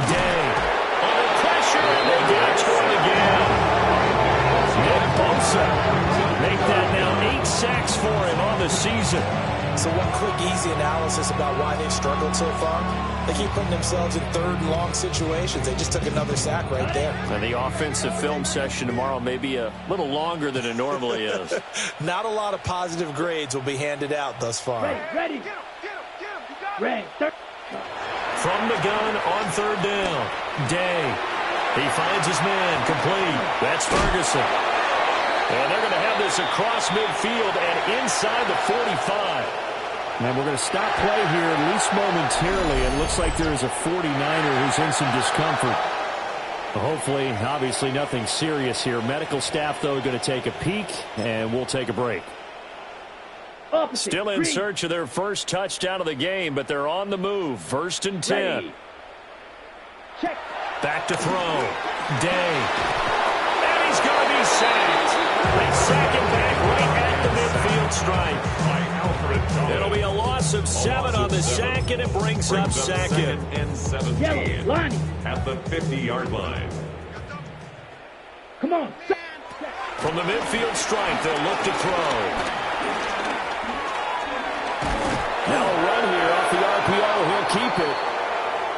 Day. Under pressure, and they get it to him again. Nick Bosa. Make that now 8 sacks for him on the season. So one quick, easy analysis about why they've struggled so far. They keep putting themselves in third and long situations. They just took another sack right there. And the offensive film session tomorrow may be a little longer than it normally is. Not a lot of positive grades will be handed out thus far. Ready. Ready. From the gun on third down, Day. He finds his man, complete. That's Ferguson. And they're going to have this across midfield and inside the 45. And we're going to stop play here, at least momentarily. It looks like there is a 49er who's in some discomfort. Hopefully, obviously, nothing serious here. Medical staff, though, going to take a peek, and we'll take a break. Still in search of their first touchdown of the game, but they're on the move. First and 10. Check. Back to throw. Day. And he's going to be sacked. They sack him back right at the midfield stripe. It'll be a loss of 7 on the sack, and it brings up second. And 17 at the 50-yard line. Come on. From the midfield stripe, they'll look to throw. Now a run here off the RPO. He'll keep it.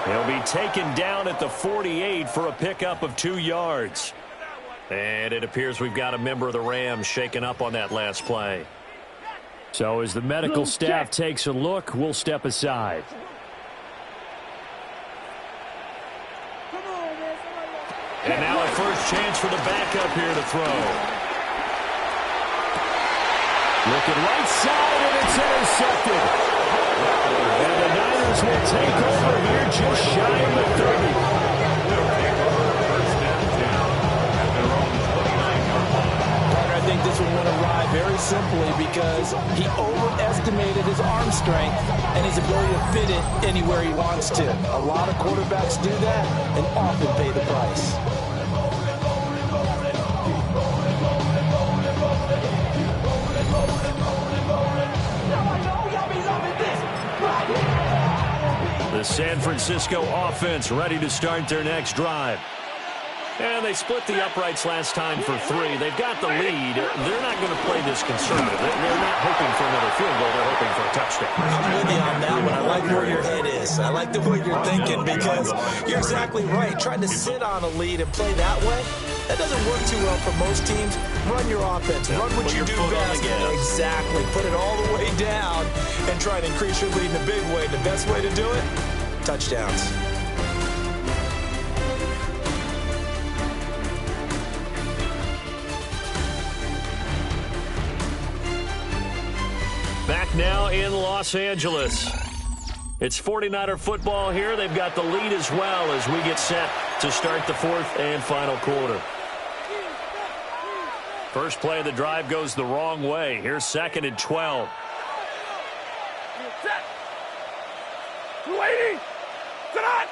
He'll be taken down at the 48 for a pickup of 2 yards. And it appears we've got a member of the Rams shaken up on that last play. So as the medical staff takes a look, we'll step aside. And now a first chance for the backup here to throw. Looking right side, and it's intercepted. And the Niners will take over here just shy of the 30. I think this one will arrive very simply because he overestimated his arm strength and his ability to fit it anywhere he wants to. A lot of quarterbacks do that and often pay the price. The San Francisco offense ready to start their next drive. And they split the uprights last time for 3. They've got the lead. They're not going to play this conservative. They're not hoping for another field goal. They're hoping for a touchdown. I'm with you on that one. I like where your head is. I like the way you're thinking because you're exactly right. Trying to sit on a lead and play that way, that doesn't work too well for most teams. Run your offense. Run what you do best. Exactly. Put it all the way down and try and increase your lead in a big way. The best way to do it, touchdowns. Back now in Los Angeles. It's 49er football here. They've got the lead as well as we get set to start the 4th and final quarter. First play of the drive goes the wrong way. Here's 2nd and 12. You waiting? Sit on!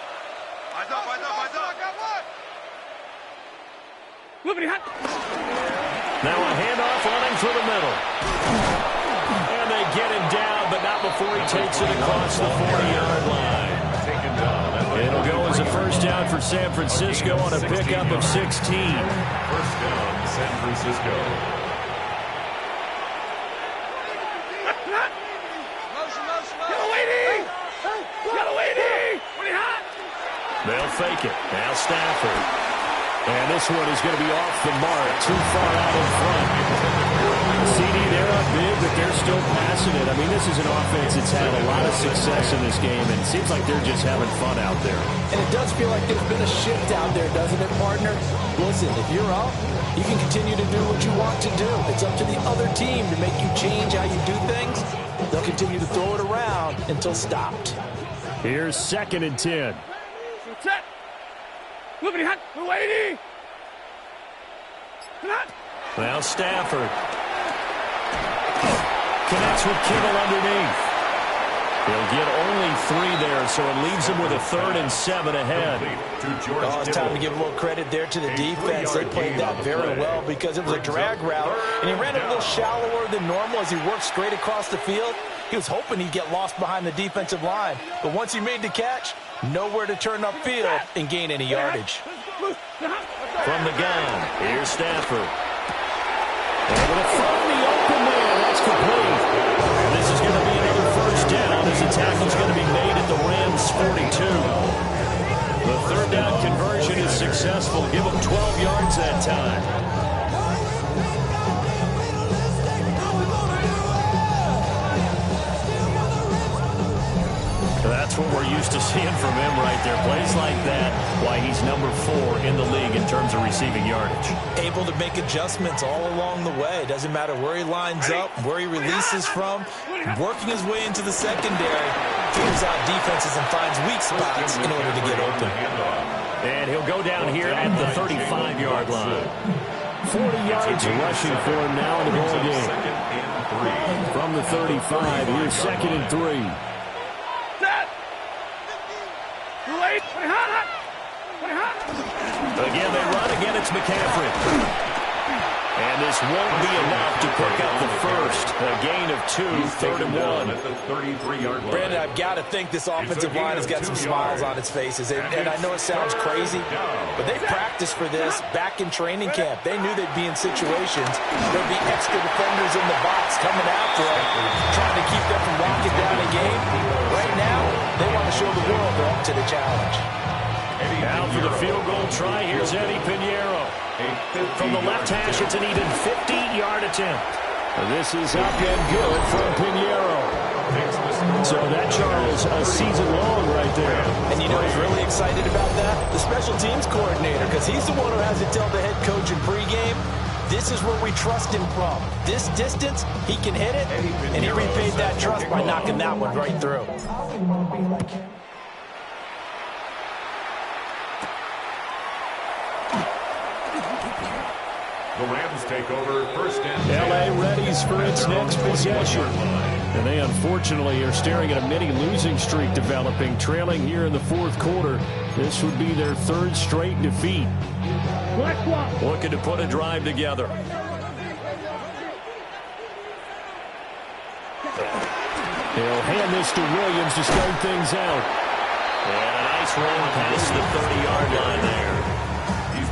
Eyes up, eyes up, eyes up. I got one! Now a handoff running through the middle. And they get him down, but not before he takes it across the 40-yard line. Taken down at It'll go as a first down for San Francisco on a pickup of 16. First down, San Francisco. They'll fake it. Now Stafford. And this one is going to be off the mark. Too far out in front. CD, they're up big, but they're still passing it. I mean, this is an offense that's had a lot of success in this game, and it seems like they're just having fun out there. And it does feel like there's been a shift out there, doesn't it, partner? Listen, if you're up, you can continue to do what you want to do. It's up to the other team to make you change how you do things. They'll continue to throw it around until stopped. Here's 2nd and 10. Set. Moving hot. Waiting. Now Stafford. Connects with Kittle underneath. He'll get only 3 there, so it leaves him with a 3rd and 7 ahead. Oh, it's time to give a little credit there to the defense. They played that very well because it was a drag route, and he ran it a little shallower than normal as he worked straight across the field. He was hoping he'd get lost behind the defensive line, but once he made the catch, nowhere to turn upfield and gain any yardage. From the gun, here's Stafford. Able to find the open man. That's complete. And this is going to be another first down as the tackle's going to be made at the Rams' 42. The 3rd down conversion is successful. Give them 12 yards that time. That's what we're used to seeing from him right there. Plays like that, why he's number 4 in the league in terms of receiving yardage. Able to make adjustments all along the way. Doesn't matter where he lines up, where he releases from. Working his way into the secondary, figures out defenses and finds weak spots in order to get open. And he'll go down here at the 35-yard line. 40 yards rushing for him now in the ball game. From the 35, here's 2nd and 3. Again, they run. Again, it's McCaffrey. And this won't be enough to pick up the first. A gain of 2, 3rd and 1. At the 33-yard line. Brandon, I've got to think this offensive line has got some smiles on its faces. And I know it sounds crazy, but they practiced for this back in training camp. They knew they'd be in situations. There'd be extra defenders in the box coming after them, trying to keep them from locking down a game. Right now, they want to show the world they're up to the challenge. Now for the field goal try, here's Eddie Pinheiro. From the left hash, it's an even 50-yard attempt. This is up and good from Pinheiro. So that, Charles, a season long right there. And you know who's really excited about that? The special teams coordinator, because he's the one who has to tell the head coach in pregame, this is where we trust him from. This distance, he can hit it, and he repaid that trust by knocking that one right through. The Rams take over first and L.A. readies for its next possession. And they unfortunately are staring at a mini losing streak developing, trailing here in the 4th quarter. This would be their 3rd straight defeat. Looking to put a drive together. He'll hand this to Williams to start things out. And a nice run past the 30-yard line there.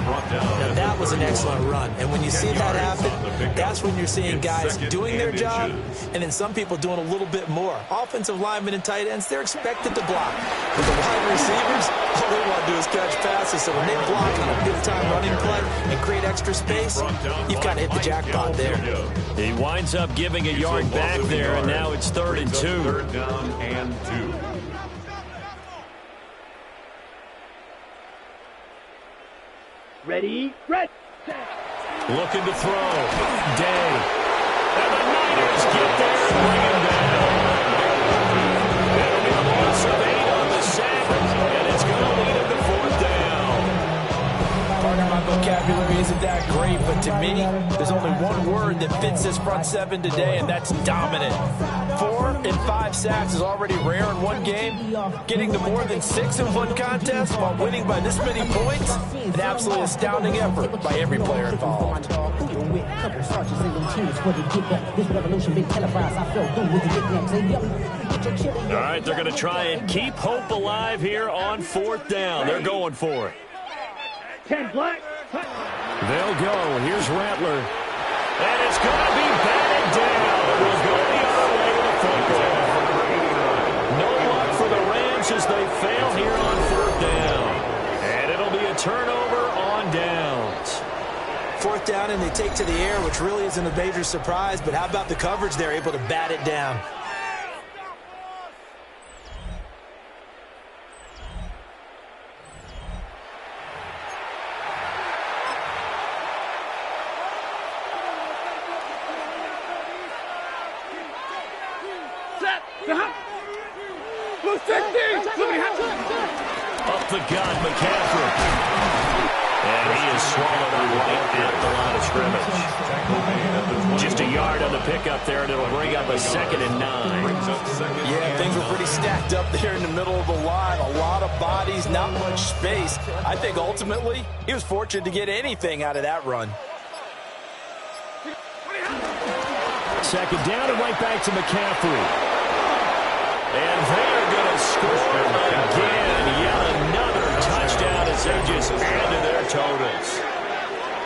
Now, that was an excellent run. And when you see that happen, that's when you're seeing guys doing their job and then some people doing a little bit more. Offensive linemen and tight ends, they're expected to block. But the wide receivers, all they want to do is catch passes. So when they block on a big-time running play and create extra space, you've kind of hit the jackpot there. He winds up giving a yard back there, and now it's 3rd and 2. 3rd down and 2. Ready, red. Looking to throw. Day. And the Niners get there and bring him down. That'll be a loss of 8 on the sack, and it's going to lead him to 4th down. Partner, my vocabulary isn't that great, but to me, there's only one word that fits this front 7 today, and that's dominant. 4 and 5 sacks is already rare in one game. Getting to more than 6 in one contest while winning by this many points, an absolutely astounding effort by every player involved. Rolling with a couple sergeants and lieutenants for the get back. This revolution been televised. I fell through with the knickknacks. Hey, yo. All right, they're going to try and keep hope alive here on 4th down. They're going for it. 10 black. They'll go. Here's Rattler. And it's going to be batted down. It will go the other way with the football. No luck for the Rams as they fail here on 4th down. And it'll be a turnover on downs. 4th down, and they take to the air, which really isn't a major surprise. But how about the coverage? They're able to bat it down. Up the gun, McCaffrey. And he is swallowed up right at the line of scrimmage. Just a yard on the pickup there, and it'll bring up a 2nd and 9. Yeah, things were pretty stacked up there in the middle of the line. A lot of bodies, not much space. I think ultimately he was fortunate to get anything out of that run. 2nd down and right back to McCaffrey. And they're going to score again. Yet another touchdown as they just add to their totals.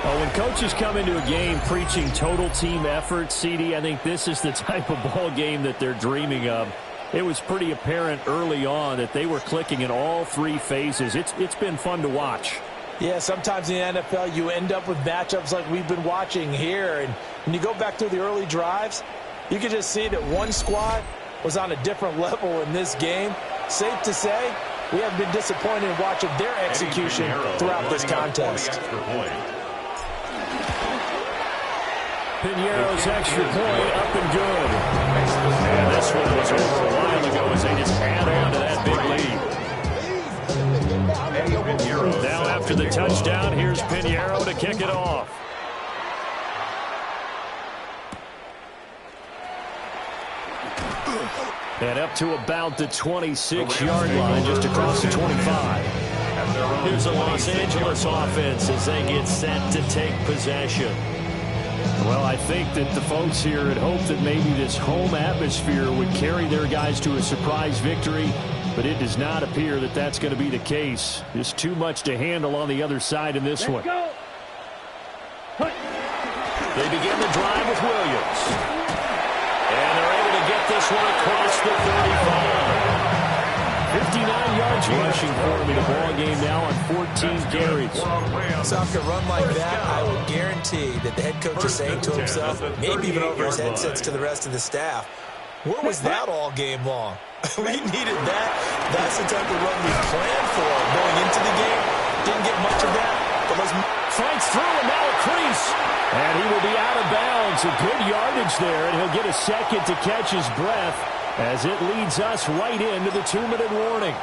Well, when coaches come into a game preaching total team effort, CD, I think this is the type of ball game that they're dreaming of. It was pretty apparent early on that they were clicking in all 3 phases. It's been fun to watch. Yeah, sometimes in the NFL you end up with matchups like we've been watching here. And when you go back through the early drives, you can just see that one squad was on a different level in this game. Safe to say, we have been disappointed in watching their execution throughout this contest. Piñeiro's extra point up and good. And this one was over a while ago as they just add on to that big lead. Now after the touchdown, here's Piñeiro to kick it off. And up to about the 26-yard line, just across the 25. Here's the Los Angeles offense as they get set to take possession. Well, I think that the folks here had hoped that maybe this home atmosphere would carry their guys to a surprise victory, but it does not appear that that's going to be the case. Just too much to handle on the other side in this one. They begin the drive with Williams. And they're able to get this one across the 35. 59 yards rushing for him in the ball game now on 14 carries. So after a run like that, I would guarantee that the head coach is saying to himself, maybe even over his headsets to the rest of the staff, where was that all game long? We needed that. That's the type of run we planned for going into the game. Didn't get much of that, but let's fights through, and now a crease. And he will be out of bounds. A good yardage there, and he'll get a second to catch his breath as it leads us right into the 2-minute warning.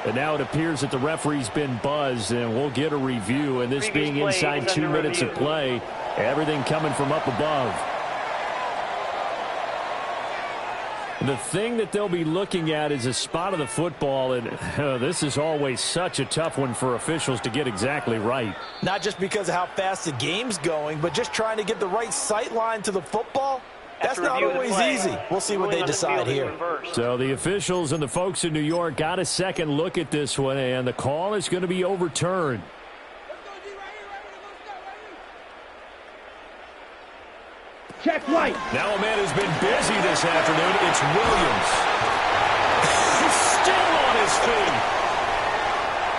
And now it appears that the referee's been buzzed, and we'll get a review. And this being inside 2 minutes of play, everything coming from up above. The thing that they'll be looking at is a spot of the football, and this is always such a tough one for officials to get exactly right. Not just because of how fast the game's going, but just trying to get the right sight line to the football. That's not always easy. We'll see what they decide here. So the officials and the folks in New York got a second look at this one, and the call is going to be overturned. Check right. Now a man who's been busy this afternoon. It's Williams. He's still on his feet.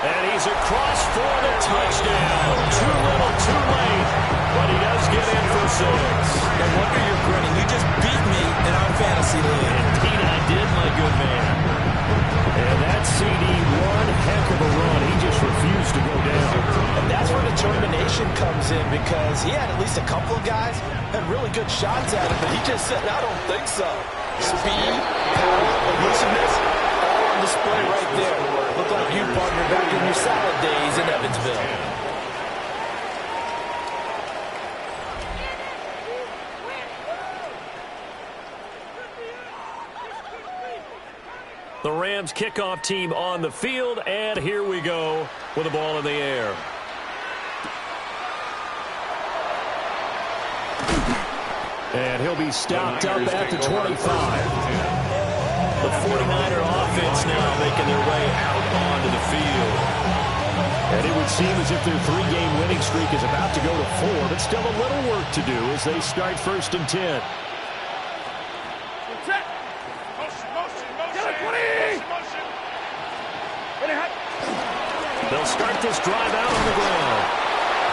And he's across for the touchdown. Too little, too late. But he does get in for 6. No wonder you're grinning. You just beat me in our fantasy league. Indeed, I did, my good man. And that CD, one heck of a run. He just refused to go down. And that's where determination comes in, because he had at least a couple of guys had really good shots at him, but he just said, I don't think so. Speed, power, elusiveness, all on display right there. Look like you, partner, back in your salad days in Evansville. The Rams kickoff team on the field, and here we go with the ball in the air. And he'll be stopped up at the 25. The 49er offense now making their way out onto the field. And it would seem as if their 3-game winning streak is about to go to 4, but still a little work to do as they start 1st and 10. They'll start this drive out on the ground.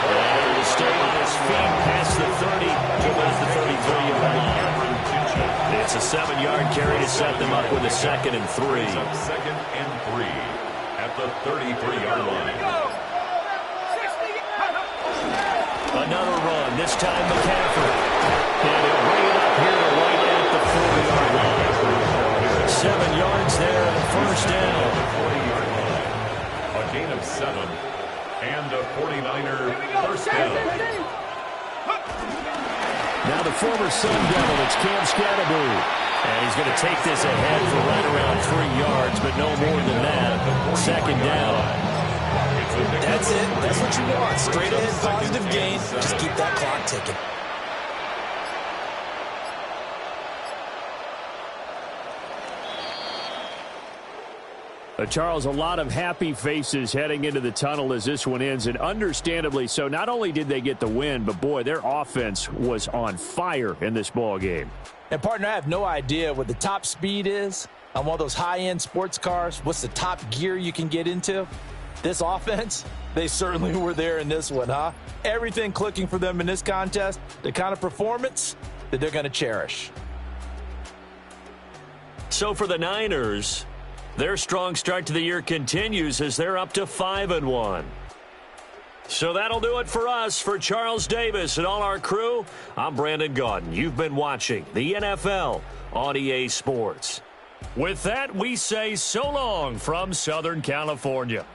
And he'll stay on his feet past the 30 to about the 33-yard line. It's a 7-yard carry to set them up with a 2nd and 3. 2nd and 3 at the 33-yard line. Another run, this time McCaffrey. And he'll bring it up here to right at the 40-yard line. 7 yards there and a 1st down. 40-yard line. A gain of 7 and a 49er 1st down. Now the former Sun Devil, it's Cam Scatterbroo. And he's going to take this ahead for right around 3 yards, but no more than that. 2nd down. That's it. That's what you want. Straight ahead, positive gain. Just keep that clock ticking. Charles, a lot of happy faces heading into the tunnel as this one ends, and understandably so. Not only did they get the win, but, boy, their offense was on fire in this ball game. And, partner, I have no idea what the top speed is on one of those high-end sports cars. What's the top gear you can get into? This offense, they certainly were there in this one, huh? Everything clicking for them in this contest, the kind of performance that they're going to cherish. So for the Niners, their strong start to the year continues as they're up to 5-1. So that'll do it for us. For Charles Davis and all our crew, I'm Brandon Gaudin. You've been watching the NFL on EA Sports. With that, we say so long from Southern California.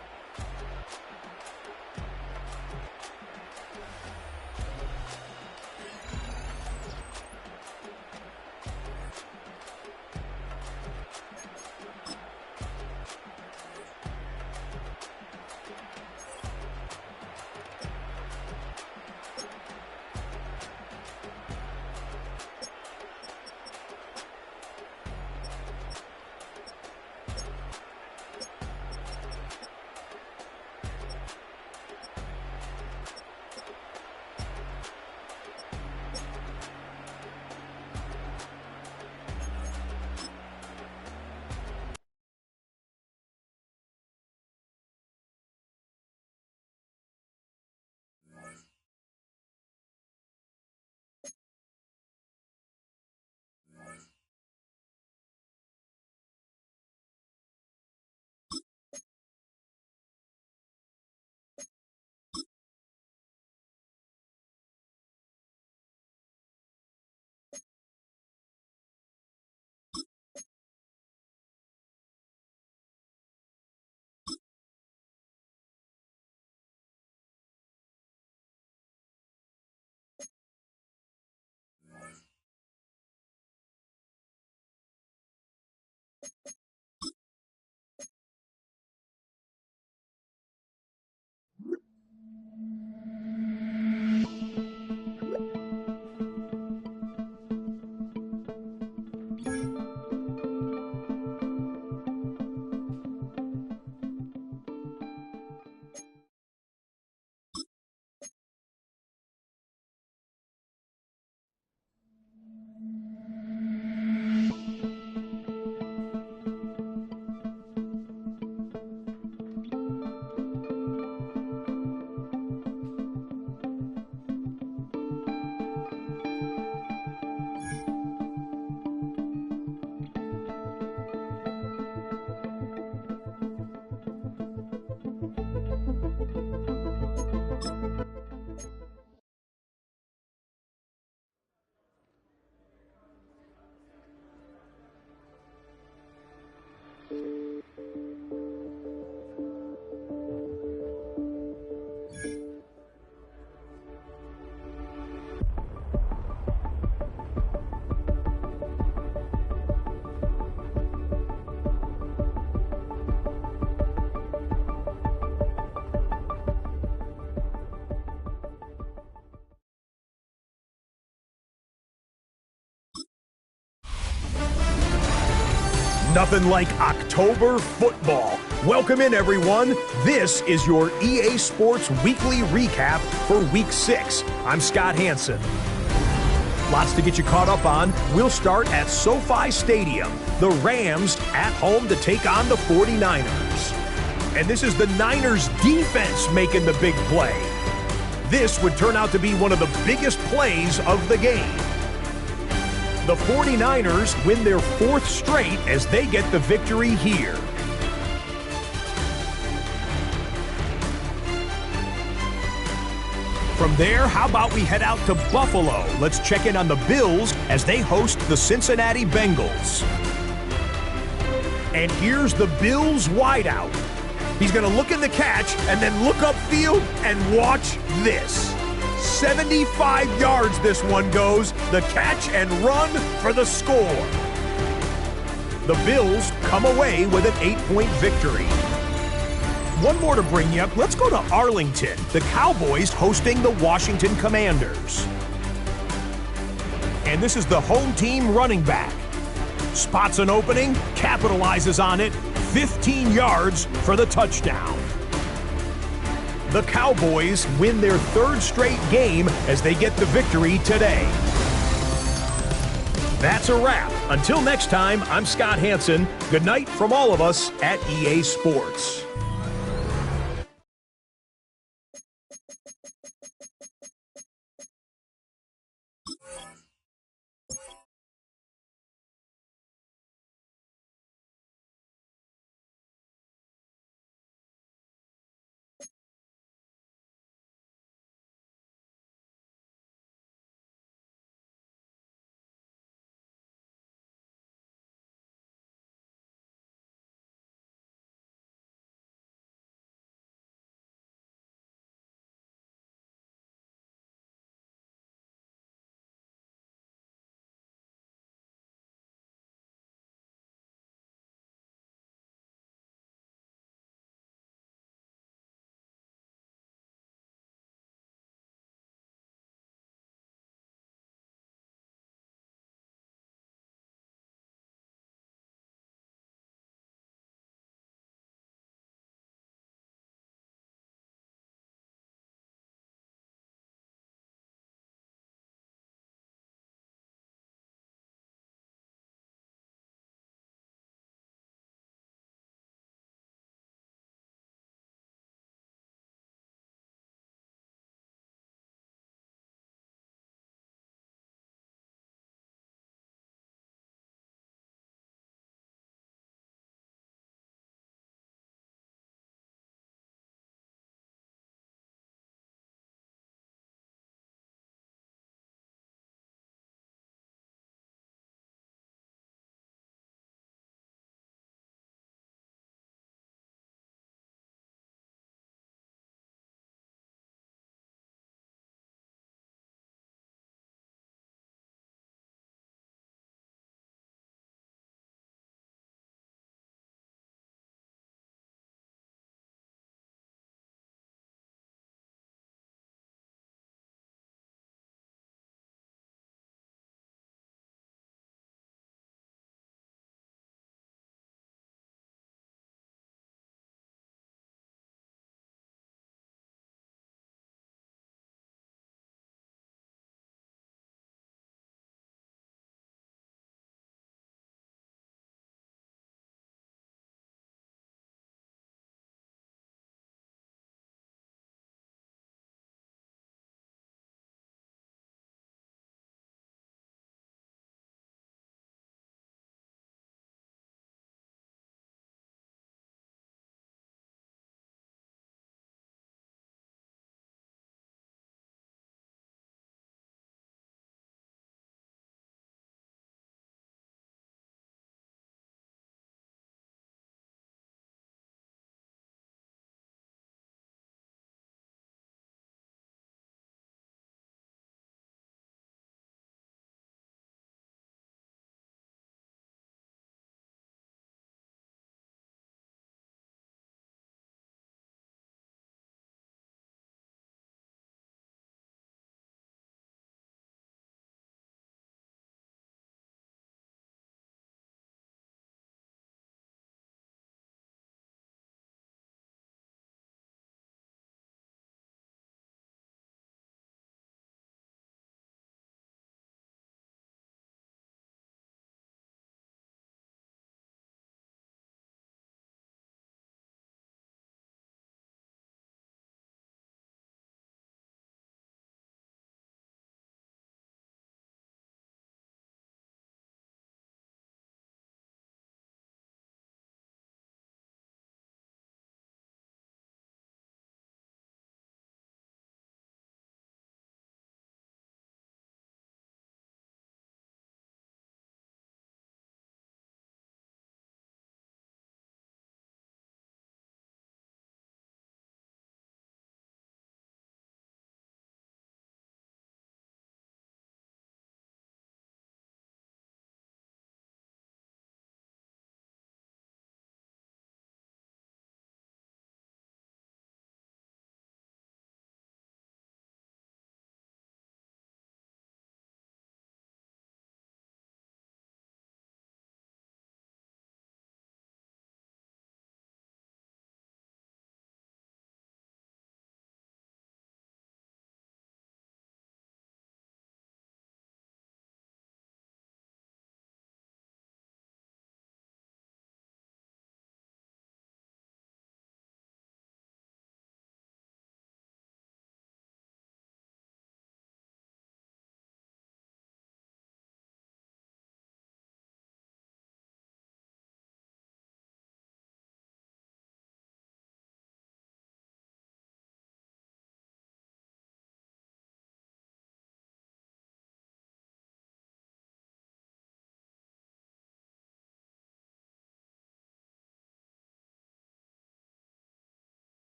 Nothing like October football. Welcome in, everyone. This is your EA Sports Weekly Recap for Week 6. I'm Scott Hansen. Lots to get you caught up on. We'll start at SoFi Stadium. The Rams at home to take on the 49ers. And this is the Niners defense making the big play. This would turn out to be one of the biggest plays of the game. The 49ers win their 4th straight as they get the victory here. From there, how about we head out to Buffalo? Let's check in on the Bills as they host the Cincinnati Bengals. And here's the Bills wideout. He's going to look in the catch and then look upfield and watch this. 75 yards this one goes, the catch and run for the score. The Bills come away with an 8-point victory. One more to bring you up. Let's go to Arlington. The Cowboys hosting the Washington Commanders. And this is the home team running back. Spots an opening, capitalizes on it, 15 yards for the touchdown. The Cowboys win their 3rd straight game as they get the victory today. That's a wrap. Until next time, I'm Scott Hansen. Good night from all of us at EA Sports.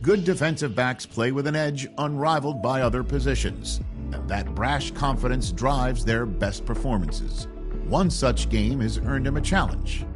Good defensive backs play with an edge unrivaled by other positions, and that brash confidence drives their best performances. One such game has earned him a challenge.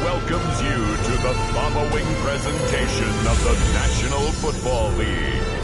welcomes you to the following presentation of the National Football League.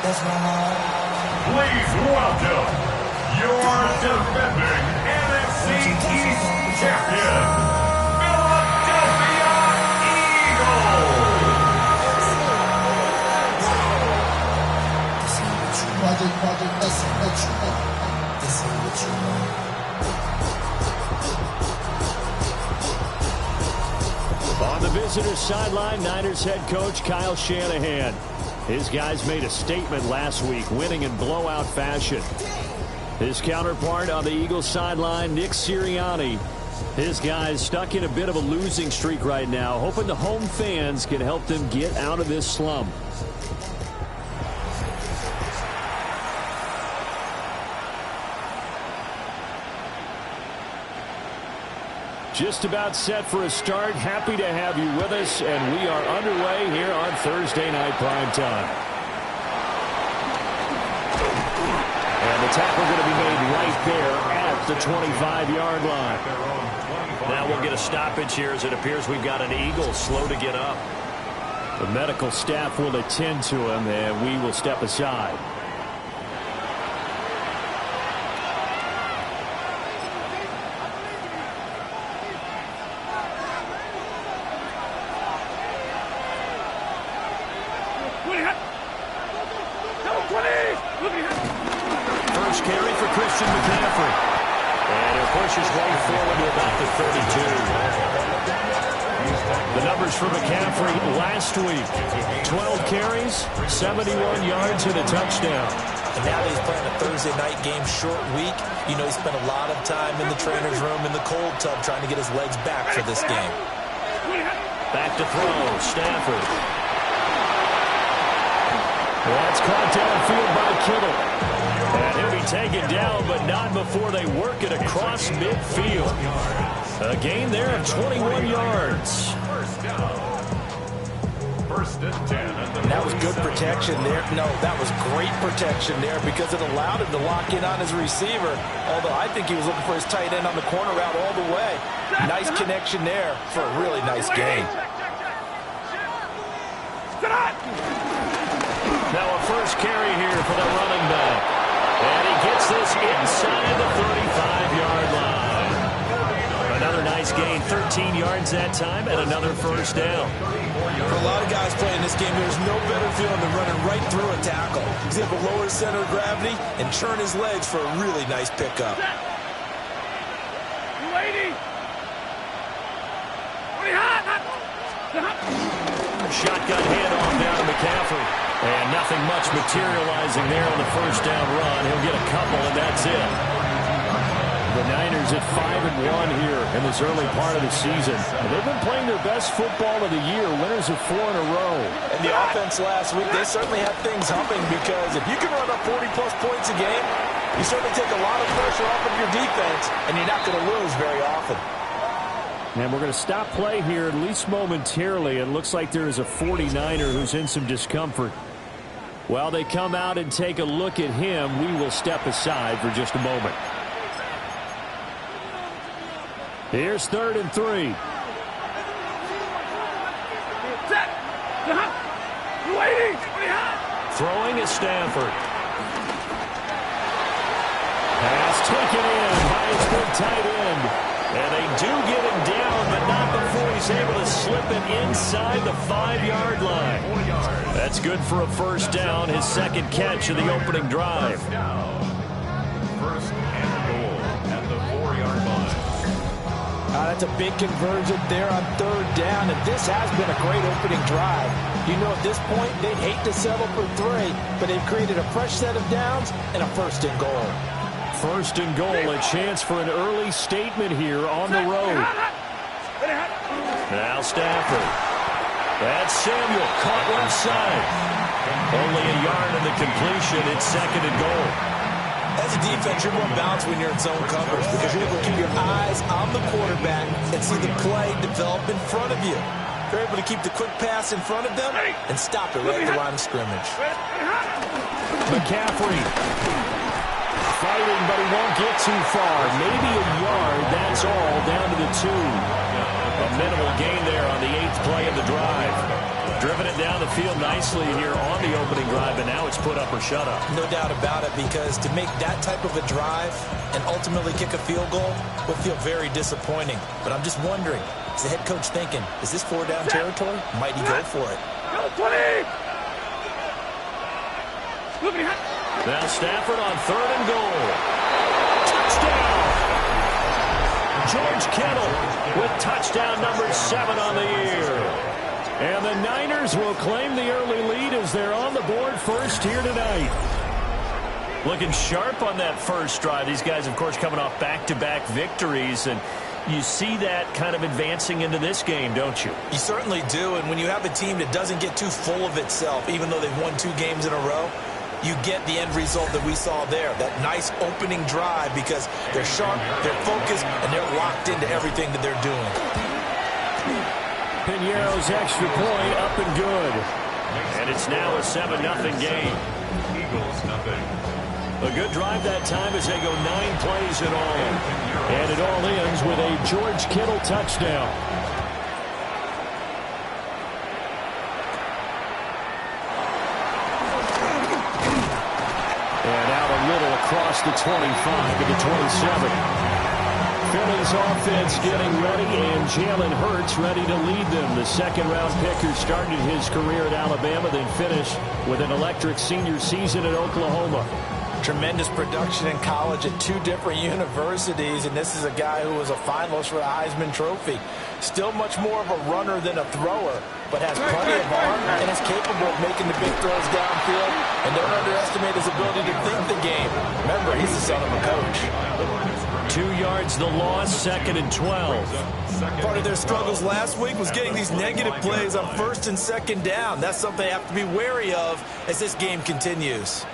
Please welcome your defending NFC East champion, Philadelphia On the visitor's sideline, Niners head coach Kyle Shanahan. His guys made a statement last week, winning in blowout fashion. His counterpart on the Eagles sideline, Nick Sirianni. His guys stuck in a bit of a losing streak right now, hoping the home fans can help them get out of this slump. Just about set for a start. Happy to have you with us, and we are underway here on Thursday Night Primetime. And the tackle going to be made right there at the 25-yard line. Now we'll get a stoppage here as it appears we've got an Eagle slow to get up. The medical staff will attend to him, and we will step aside. first carry for Christian McCaffrey. And he'll push his way forward to about the 32. The numbers for McCaffrey last week: 12 carries, 71 yards, and a touchdown. And now that he's playing a Thursday night game, short week, you know he spent a lot of time in the trainer's room in the cold tub trying to get his legs back for this game. Back to throw, Stafford. That's caught downfield by Kittle. And he'll be taken down, but not before they work it across midfield. A gain there of 21 yards. First and 10 at the That was good protection there. No, that was great protection there because it allowed him to lock in on his receiver. Although I think he was looking for his tight end on the corner route all the way. Nice connection there for a really nice gain. Now a first carry here for the running back. And he gets this inside the 35-yard line. Another nice gain, 13 yards that time, and another first down. For a lot of guys playing this game, there's no better feeling than running right through a tackle. He's able to lower his center of gravity and turn his legs for a really nice pickup. Shotgun handoff down to McCaffrey. And nothing much materializing there on the first down run. He'll get a couple, and that's it. The Niners at 5-1 here in this early part of the season. And they've been playing their best football of the year. Winners of 4 in a row. And the offense last week, they certainly have things humming because if you can run up 40-plus points a game, you certainly take a lot of pressure off of your defense, and you're not going to lose very often. And we're going to stop play here, at least momentarily. It looks like there is a 49er who's in some discomfort. While they come out and take a look at him, we will step aside for just a moment. Here's 3rd and 3. Throwing is Stafford. Pass taken in by his big tight end. And they do get him down, but not before he's able to slip it inside the 5-yard line. That's good for a first down, his second catch of the opening drive. first and goal at the 4-yard line. That's a big conversion there on 3rd down, and this has been a great opening drive. You know, at this point, they'd hate to settle for 3, but they've created a fresh set of downs and a first and goal. First and goal, a chance for an early statement here on the road. Now Stafford. That's Samuel, caught left side. Only a yard in the completion. It's 2nd and goal. As a defense, you're more balanced when you're in zone coverage because you're able to keep your eyes on the quarterback and see the play develop in front of you. You're able to keep the quick pass in front of them and stop it right at the line of scrimmage. McCaffrey. Fighting, but he won't get too far. Maybe a yard, that's all, down to the 2. A minimal gain there on the 8th play of the drive. Driven it down the field nicely here on the opening drive, and now it's put up or shut up. No doubt about it, because to make that type of a drive and ultimately kick a field goal will feel very disappointing. But I'm just wondering, is the head coach thinking, is this 4-down territory? Might he go for it? Now Stafford on 3rd and goal. Touchdown! George Kittle with touchdown number 7 on the year. And the Niners will claim the early lead as they're on the board first here tonight. Looking sharp on that first drive. These guys, of course, coming off back-to-back victories, and you see that kind of advancing into this game, don't you? You certainly do, and when you have a team that doesn't get too full of itself, even though they've won 2 games in a row, you get the end result that we saw there, that nice opening drive, because they're sharp, they're focused, and they're locked into everything that they're doing. Piñeiro's extra point up and good. And it's now a 7-0 game. Eagles nothing. A good drive that time as they go 9 plays in all. And it all ends with a George Kittle touchdown. And out a little across the 25 to the 27. Philly's offense getting ready, and Jalen Hurts ready to lead them. The second-round pick who started his career at Alabama, then finished with an electric senior season at Oklahoma. Tremendous production in college at 2 different universities, and this is a guy who was a finalist for the Heisman Trophy. Still much more of a runner than a thrower, but has plenty of arm and is capable of making the big throws downfield. And don't underestimate his ability to think the game. Remember, he's the son of a coach. 2 yards the loss, 2nd and 12. Part of their struggles last week was getting these negative plays on 1st and 2nd down. That's something they have to be wary of as this game continues.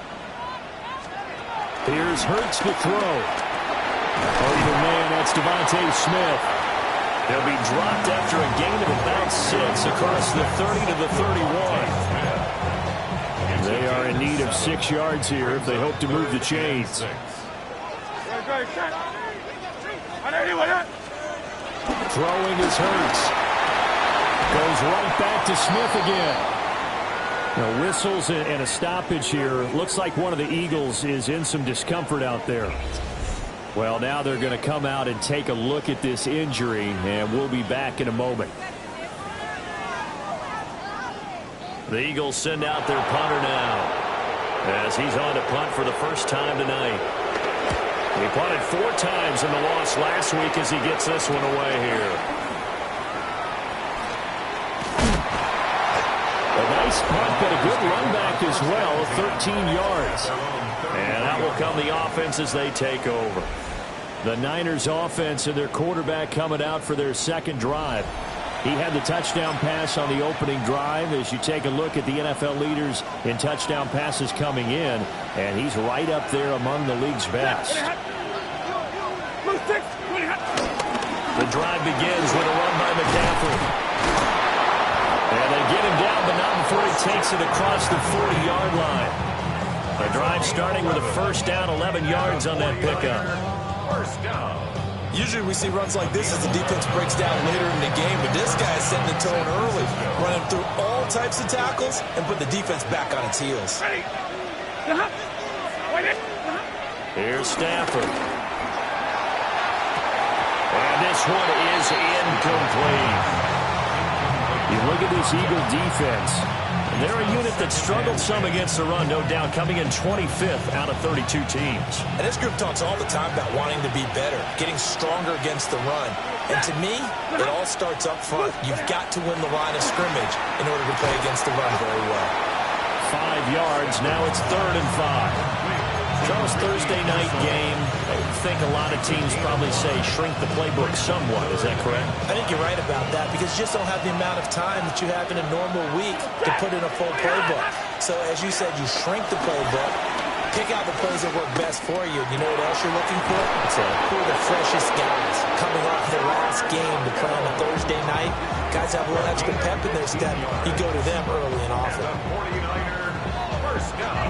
Here's Hurts to throw. Over the man, that's Devontae Smith. He'll be dropped after a gain of about 6 across the 30 to the 31. They are in need of 6 yards here if they hope to move the chains. Throwing is Hurts. Goes right back to Smith again. Now, whistles and a stoppage here. Looks like one of the Eagles is in some discomfort out there. Well, now they're going to come out and take a look at this injury, and we'll be back in a moment. The Eagles send out their punter now, as he's on to punt for the first time tonight. He punted 4 times in the loss last week as he gets this one away here. A nice punt, but a good run back as well, 13 yards. And out will come the offense as they take over. The Niners offense and their quarterback coming out for their 2nd drive. He had the touchdown pass on the opening drive. As you take a look at the NFL leaders in touchdown passes coming in, and he's right up there among the league's best. The drive begins with a run by McCaffrey. And they get him down, but not before he takes it across the 40-yard line. The drive starting with a first down, 11 yards on that pickup. First down. Usually we see runs like this as the defense breaks down later in the game, but this guy is setting the tone early, running through all types of tackles and put the defense back on its heels. Here's Stafford. And this one is incomplete. You look at this Eagle defense. They're a unit that struggled some against the run, no doubt, coming in 25th out of 32 teams. And this group talks all the time about wanting to be better, getting stronger against the run. And to me, it all starts up front. You've got to win the line of scrimmage in order to play against the run very well. 5 yards, now it's 3rd and 5. Charles, Thursday night game, I think a lot of teams probably say shrink the playbook somewhat. Is that correct? I think you're right about that because you just don't have the amount of time that you have in a normal week to put in a full playbook. So as you said, you shrink the playbook, pick out the plays that work best for you. You know what else you're looking for? Who are the freshest guys coming off their last game to play on a Thursday night? Guys have a little extra pep in their step. You go to them early and often. First down.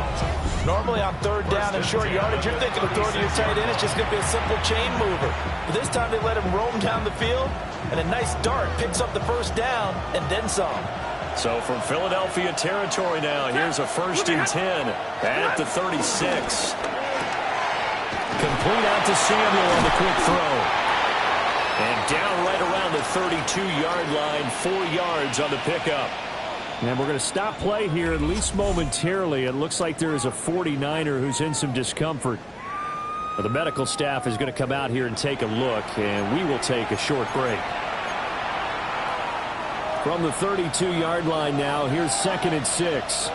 Normally on 3rd down and short yardage, you're thinking of throwing to your tight end. It's just going to be a simple chain mover. But this time they let him roam down the field, and a nice dart picks up the first down and then some. So from Philadelphia territory now, here's a 1st and 10 at the 36. Complete out to Samuel on the quick throw. And down right around the 32-yard line, 4 yards on the pickup. And we're going to stop play here, at least momentarily. It looks like there is a 49er who's in some discomfort. The medical staff is going to come out here and take a look, and we will take a short break. From the 32-yard line now, here's 2nd and 6.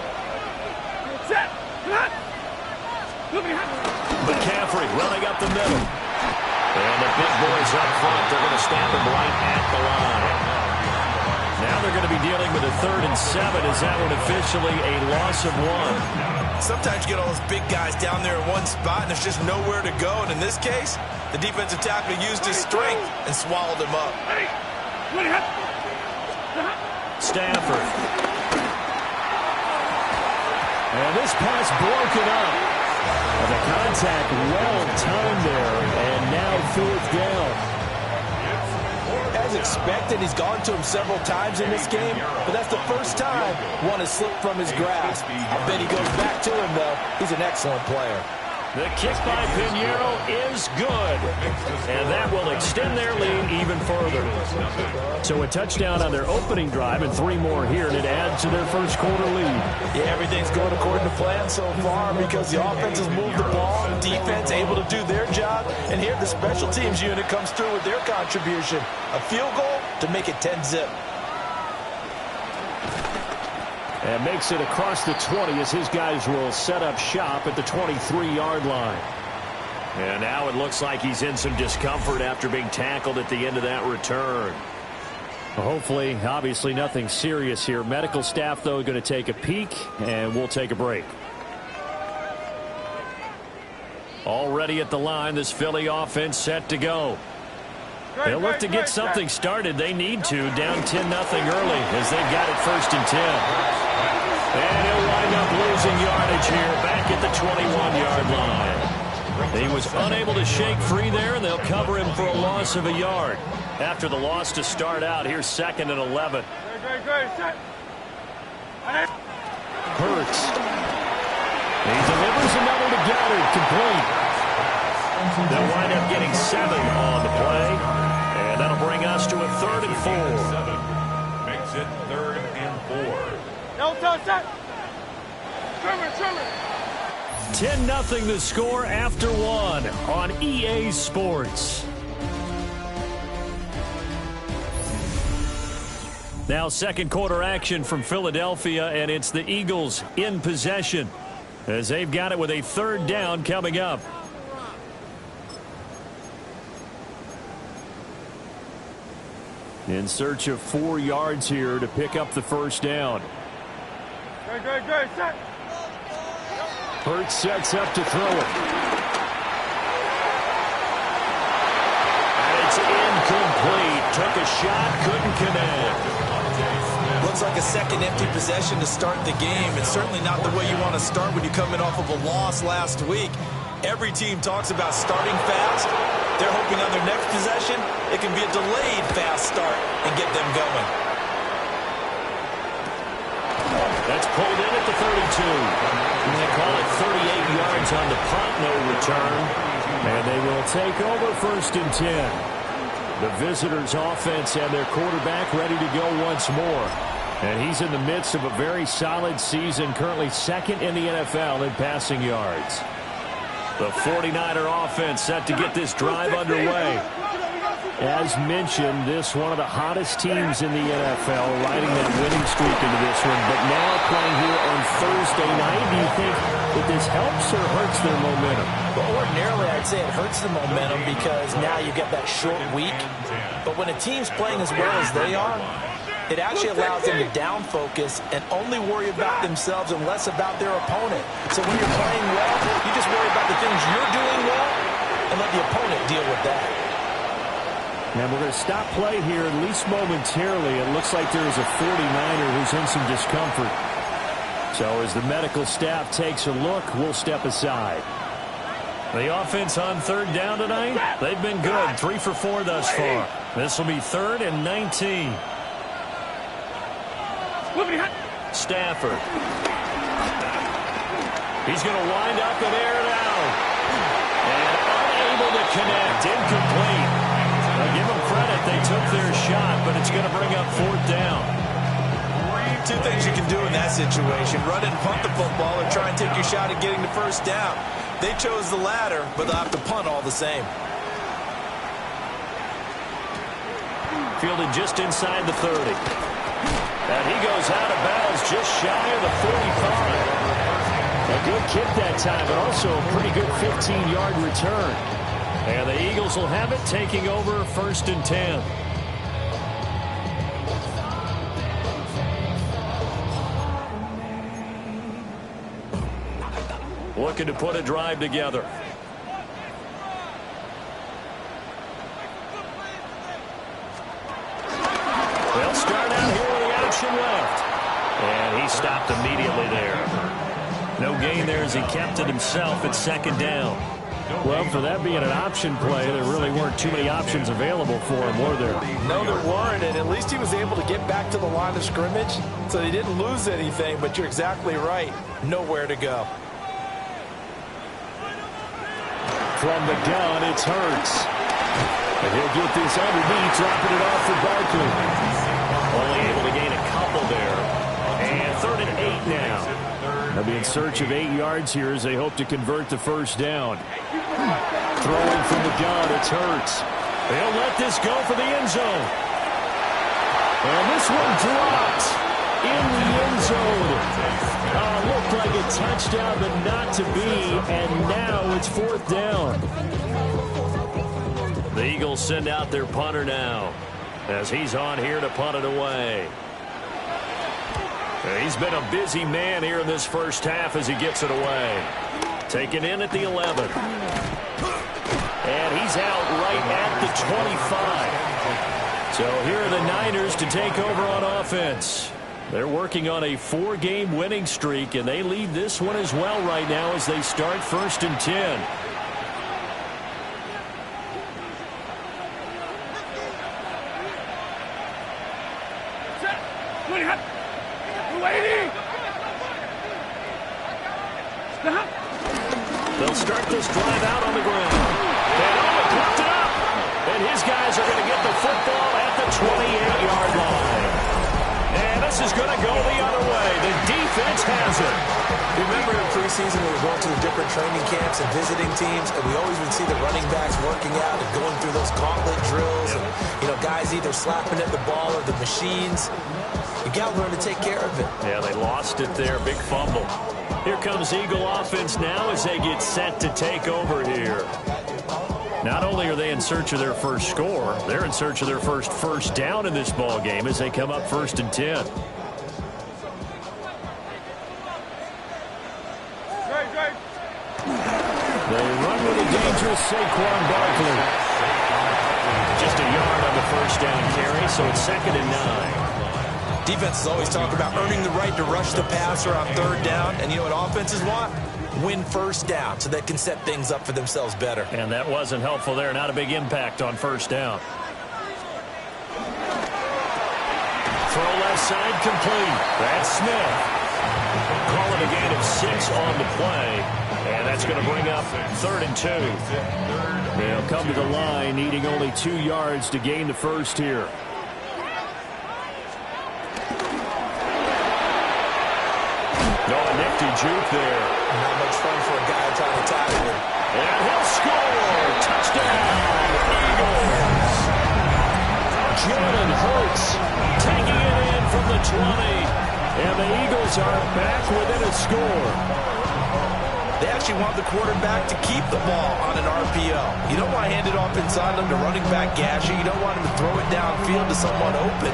McCaffrey running up the middle. And the big boys up front, they're going to stand them right at the line. Now they're going to be dealing with a 3rd and 7. Is that one officially a loss of 1? Sometimes you get all those big guys down there in one spot, and there's just nowhere to go. And in this case, the defensive tackle used his strength and swallowed him up. Stafford. And this pass broken up. And the contact well timed there, and now 4th down. As expected, he's gone to him several times in this game, but that's the first time one has slipped from his grasp. I bet he goes back to him, though. He's an excellent player. The kick by Pinheiro is good. And that will extend their lead even further. So a touchdown on their opening drive and 3 more here, and it adds to their first quarter lead. Yeah, everything's going according to plan so far because the offense has moved the ball, defense able to do their job, and here the special teams unit comes through with their contribution. A field goal to make it 10-zip. And makes it across the 20 as his guys will set up shop at the 23-yard line. And now it looks like he's in some discomfort after being tackled at the end of that return. Hopefully, obviously nothing serious here. Medical staff, though, going to take a peek, and we'll take a break. Already at the line, this Philly offense set to go. They'll look to get something started. They need to, down 10-0 early as they've got it 1st and 10. And he'll wind up losing yardage here back at the 21-yard line. He was unable to shake free there, and they'll cover him for a loss of a yard. After the loss to start out, here's 2nd and 11. Hurts. He delivers another to Goddard, complete. They'll wind up getting 7 on the play. And that'll bring us to a 3rd and 4. Makes it 3rd and 4. No touch that. 10-0 the score after 1 on EA Sports. Now 2nd quarter action from Philadelphia, and it's the Eagles in possession as they've got it with a 3rd down coming up. In search of 4 yards here to pick up the 1st down. Hurts sets up to throw it. And it's incomplete. Took a shot, couldn't connect. Looks like a second empty possession to start the game. It's certainly not the way you want to start when you're coming off of a loss last week. Every team talks about starting fast. They're hoping on their next possession, it can be a delayed fast start and get them going. That's pulled in at the 32. And they call it 38 yards on the punt, no return. And they will take over 1st and 10. The visitors' offense and their quarterback ready to go once more. And he's in the midst of a very solid season, currently 2nd in the NFL in passing yards. The 49er offense set to get this drive underway. As mentioned, this one of the hottest teams in the NFL, riding that winning streak into this one. But now playing here on Thursday night, do you think that this helps or hurts their momentum? Well, ordinarily, I'd say it hurts the momentum because now you get that short week. But when a team's playing as well as they are, it actually allows them to down focus and only worry about themselves and less about their opponent. So when you're playing well, you just worry about the things you're doing well and let the opponent deal with that. And we're going to stop play here, at least momentarily. It looks like there is a 49er who's in some discomfort. So as the medical staff takes a look, we'll step aside. The offense on 3rd down tonight, they've been good. 3 for 4 thus far. This will be 3rd and 19. Stafford. He's going to wind up and air it out. And unable to connect. Incomplete. Now give them credit. They took their shot, but it's going to bring up 4th down. 2 things you can do in that situation. Run and punt the football or try and take your shot at getting the 1st down. They chose the latter, but they'll have to punt all the same. Fielded just inside the 30. And he goes out of bounds just shy of the 45. A good kick that time, but also a pretty good 15-yard return. And the Eagles will have it, taking over 1st and 10. Looking to put a drive together. They'll start out here with the action left. And he stopped immediately there. No gain there as he kept it himself at 2nd down. Well, for that being an option play, there really weren't too many options available for him, were there? No, there weren't, and at least he was able to get back to the line of scrimmage, so they didn't lose anything, but you're exactly right. Nowhere to go. From the gun, it's Hurts. And he'll get this underneath, dropping it off for Barkley. Only able to gain a couple there. And 3rd and 8 now. They'll be in search of 8 yards here as they hope to convert the first down. Throwing from the gun, it's Hurts. They'll let this go for the end zone. And this one dropped in the end zone. Looked like a touchdown, but not to be. And now it's 4th down. The Eagles send out their punter now as he's on here to punt it away. He's been a busy man here in this first half as he gets it away. Taken in at the 11. And he's out right at the 25. So here are the Niners to take over on offense. They're working on a 4-game winning streak, and they lead this one as well right now as they start 1st and 10. They'll start this drive out on the ground. And picked it up. And his guys are going to get the football at the 28-yard line. And this is going to go the other way. The defense has it. Remember in preseason we were going to the different training camps and visiting teams, and we always would see the running backs working out and going through those gauntlet drills. And, guys either slapping at the ball or the machines. You got to learn to take care of it. Yeah, they lost it there. Big fumble. Here comes Eagle offense now as they get set to take over here. Not only are they in search of their first score, they're in search of their first down in this ball game as they come up 1st and 10. They run with a dangerous Saquon Barkley. Just a yard on the first down carry, so it's 2nd and 9. Defenses always talk about earning the right to rush the passer on 3rd down. And you know what offenses want? Win 1st down so they can set things up for themselves better. And that wasn't helpful there. Not a big impact on 1st down. Throw left side complete. That's Smith. Call it a gain of 6 on the play. And that's going to bring up 3rd and 2. They'll come to the line needing only 2 yards to gain the first here. Nifty juke there. Not much fun for a guy trying to tackle him. And he'll score. Touchdown, Eagles. Jordan Hurts taking it in from the 20. And the Eagles are back within a score. They actually want the quarterback to keep the ball on an RPO. You don't want to hand it off inside them to running back Gasher. You don't want him to throw it downfield to someone open.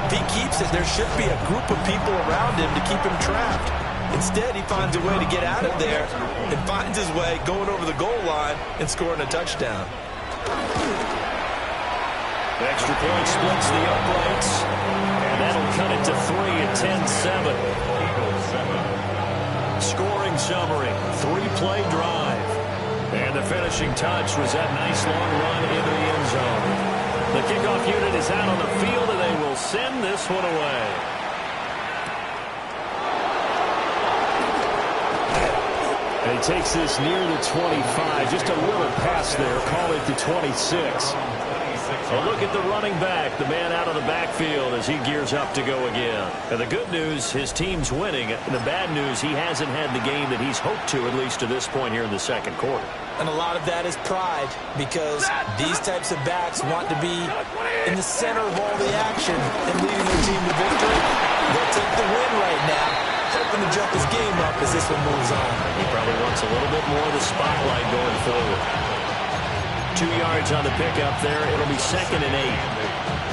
If he keeps it, there should be a group of people around him to keep him trapped. Instead, he finds a way to get out of there and finds his way going over the goal line and scoring a touchdown. The extra point splits the uprights, and that'll cut it to 3 at 10-7. Scoring summary, 3-play drive. And the finishing touch was that nice long run into the end zone. The kickoff unit is out on the field, and they will send this one away. And he takes this near the 25. Just a little pass there. Call it the 26. A look at the running back. The man out of the backfield as he gears up to go again. And the good news, his team's winning. The bad news, he hasn't had the game that he's hoped to, at least to this point here in the second quarter. And a lot of that is pride, because these types of backs want to be in the center of all the action and leading their team to victory. They'll take the win right now, hoping to jump his game up as this one moves on. He probably wants a little bit more of the spotlight going forward. 2 yards on the pickup there. It'll be 2nd and 8.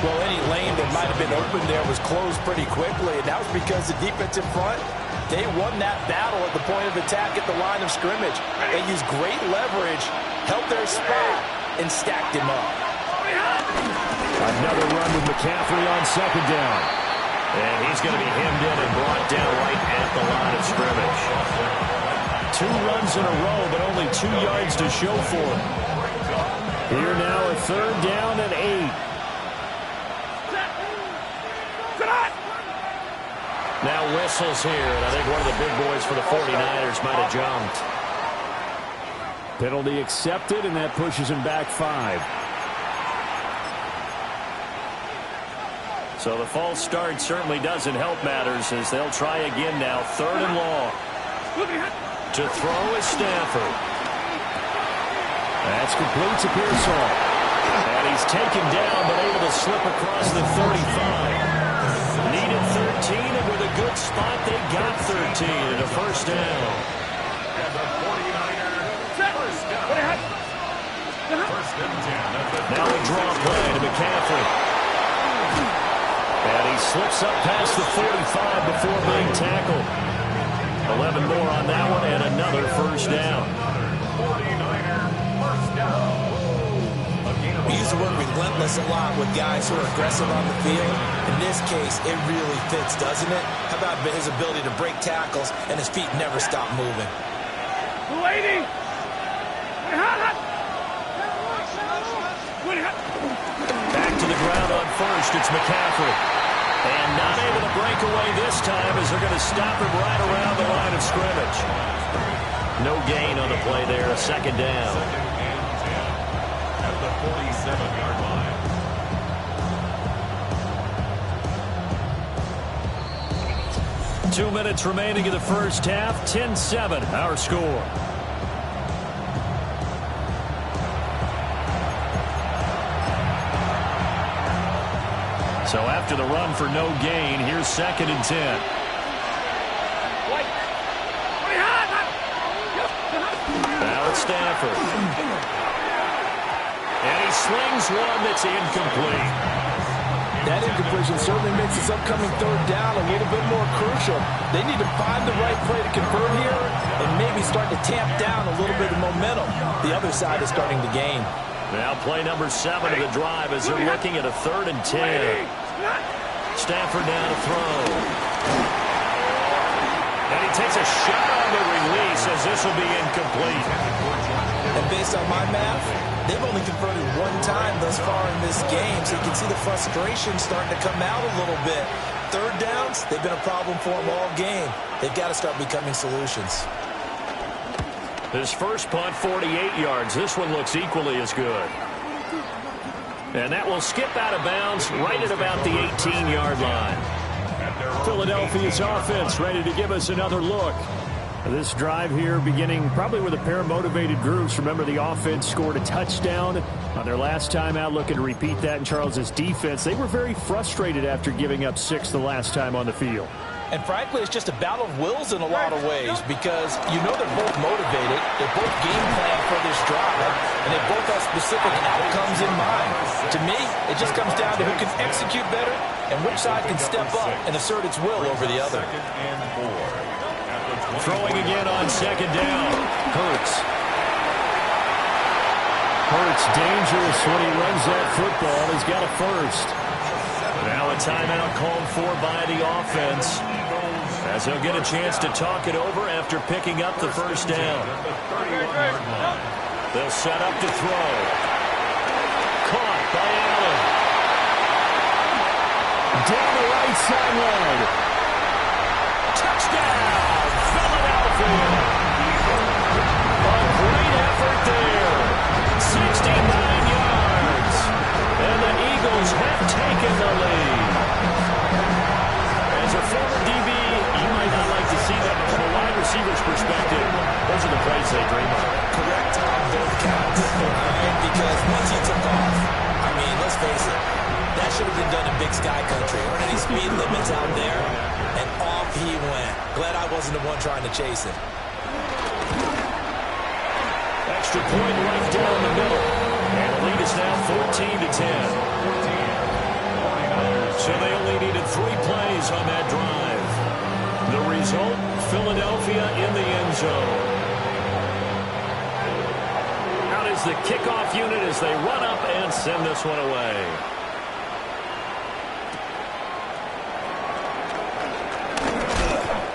Well, any lane that might have been open there was closed pretty quickly, and that was because the defensive front, they won that battle at the point of attack at the line of scrimmage. They used great leverage, held their spot, and stacked him up. Another run with McCaffrey on 2nd down. And he's going to be hemmed in and brought down right at the line of scrimmage. 2 runs in a row, but only 2 yards to show for him. Here now a 3rd down and 8. Now whistles here, and I think one of the big boys for the 49ers might have jumped. Penalty accepted, and that pushes him back 5. So the false start certainly doesn't help matters as they'll try again now. 3rd and long. To throw is Stafford. That's complete to Pearsall. And he's taken down but able to slip across the 35. Needed 13, and with a good spot, they got 13 and a first down. Now a draw play to McCaffrey. And he slips up past the 45 before being tackled. 11 more on that one and another first down. We used to work relentless a lot with guys who are aggressive on the field. In this case, it really fits, doesn't it? How about his ability to break tackles and his feet never stop moving? Back to the ground on first. It's McCaffrey. And not able to break away this time as they're going to stop him right around the line of scrimmage. No gain on the play there. A second down. At the 47-yard line. 2 minutes remaining in the first half. 10-7, our score. So after the run for no gain, here's 2nd and 10. Now it's Stafford. And he slings one that's incomplete. That incompletion certainly makes this upcoming 3rd down a little bit more crucial. They need to find the right play to convert here and maybe start to tamp down a little bit of momentum. The other side is starting to gain. Now play number 7 of the drive as they're looking at a 3rd and 10. Stafford now to throw. And he takes a shot on the release as this will be incomplete. And based on my math, they've only converted 1 time thus far in this game, so you can see the frustration starting to come out a little bit. 3rd downs, they've been a problem for them all game. They've got to start becoming solutions. His first punt, 48 yards. This one looks equally as good. And that will skip out of bounds right at about the 18-yard line. Philadelphia's offense ready to give us another look. This drive here beginning probably with a pair of motivated groups. Remember, the offense scored a touchdown on their last time out. Looking to repeat that in Charles's defense. They were very frustrated after giving up 6 the last time on the field. And frankly, it's just a battle of wills in a lot of ways because you know they're both motivated. They're both game planned for this drive, and they both have specific outcomes in mind. To me, it just comes down to who can execute better and which side can step up and assert its will over the other. Throwing again on 2nd down. Hurts dangerous when he runs that football. He's got a first. Now a timeout called for by the offense as they'll get a chance to talk it over after picking up the first down. They'll set up to throw. Caught by Allen. Down the right sideline. Touchdown, Philadelphia. A great effort there. 69 yards. And the Eagles have taken the lead. As a former DB, you might not like to see that, but from a wide receiver's perspective, those are the plays they dream of. Correct on both counts. Because once he took off, I mean, let's face it, that should have been done in Big Sky Country. There aren't any speed limits out there, and off he went. Glad I wasn't the one trying to chase it. Extra point right down the middle. And the lead is now 14-10. So they only needed 3 plays on that drive. The result, Philadelphia in the end zone. Out is the kickoff unit as they run up and send this one away.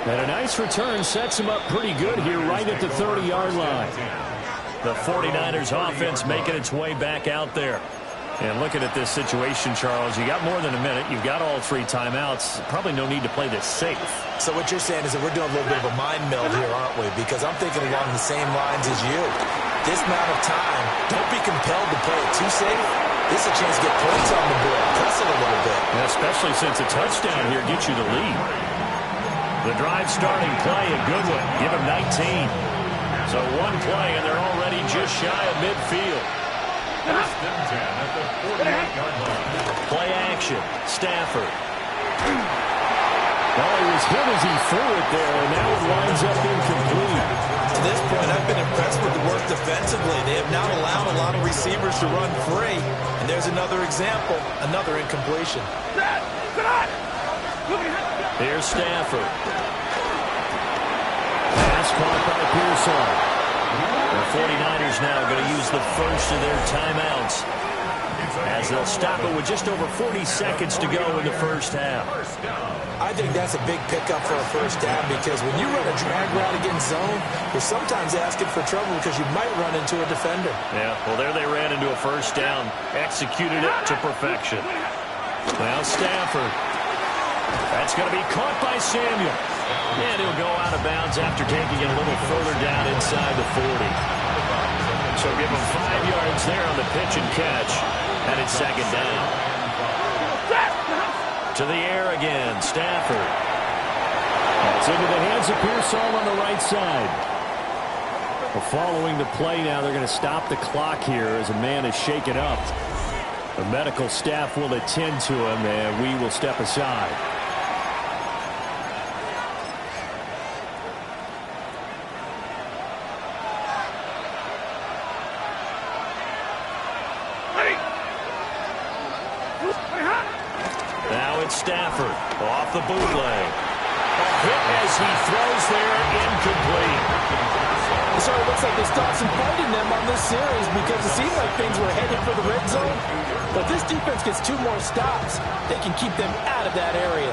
And a nice return sets him up pretty good here right at the 30-yard line. The 49ers offense making its way back out there. And looking at this situation, Charles, you got more than a minute. You've got all 3 timeouts. Probably no need to play this safe. So what you're saying is that we're doing a little bit of a mind meld here, aren't we? Because I'm thinking along the same lines as you. this amount of time, don't be compelled to play it too safe. This is a chance to get points on the board. Press it a little bit. Yeah, especially since a touchdown here gets you the lead. The drive starting play, a good one. Give him 19. So one play, and they're already just shy of midfield. First and 10 at the 48-yard line. Play action. Stafford. Well, he was hit as he threw it there, and now it winds up incomplete. To this point, I've been impressed with the work defensively. They have not allowed a lot of receivers to run free. And there's another example, another incompletion. Here's Stafford. Pass caught by Pearson. The 49ers now going to use the first of their timeouts, as they'll stop it with just over 40 seconds to go in the first half. I think that's a big pickup for a first down, because when you run a drag route against zone, you're sometimes asking for trouble because you might run into a defender. Yeah, well, there they ran into a first down, executed it to perfection. Now Stafford. That's going to be caught by Samuel. And he'll go out of bounds after taking it a little further down inside the 40. So give him 5 yards there on the pitch and catch. And it's second down. To the air again, Stafford. That's into the hands of Pearson on the right side. Well, following the play now, they're going to stop the clock here as a man is shaken up. The medical staff will attend to him, and we will step aside. Now it's Stafford off the bootleg. A hit as he throws there, incomplete. So it looks like they stopped some fight in them on this series, because it seemed like things were headed for the red zone. But this defense gets 2 more stops. They can keep them out of that area.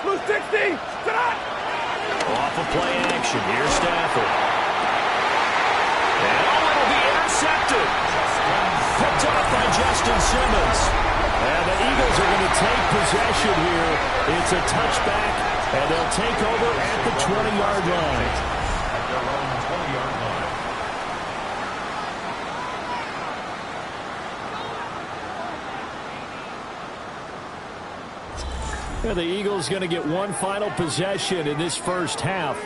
Blue 60. Off of play action. Here's Stafford. And it'll be intercepted. Picked off by Justin Simmons. And the Eagles are going to take possession here. It's a touchback, and they'll take over at the 20-yard line. At their own 20-yard line. Yeah, the Eagles going to get one final possession in this first half.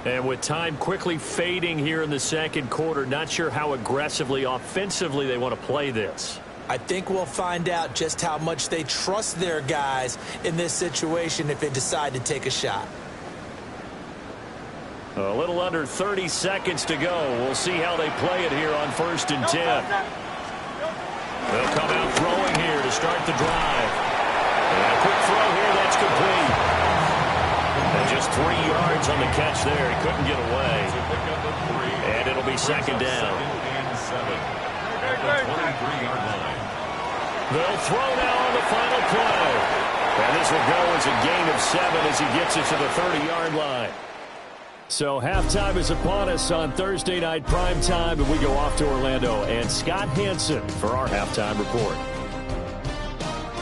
And with time quickly fading here in the second quarter, not sure how aggressively, offensively they want to play this. I think we'll find out just how much they trust their guys in this situation if they decide to take a shot. A little under 30 seconds to go. We'll see how they play it here on 1st and 10. They'll come out throwing here to start the drive. And a quick throw here, that's complete. And just 3 yards on the catch there. He couldn't get away. And it'll be second down. At the 23-yard line. They'll throw now on the final play. And this will go as a gain of 7 as he gets it to the 30-yard line. So halftime is upon us on Thursday night primetime, and we go off to Orlando. And Scott Hansen for our halftime report.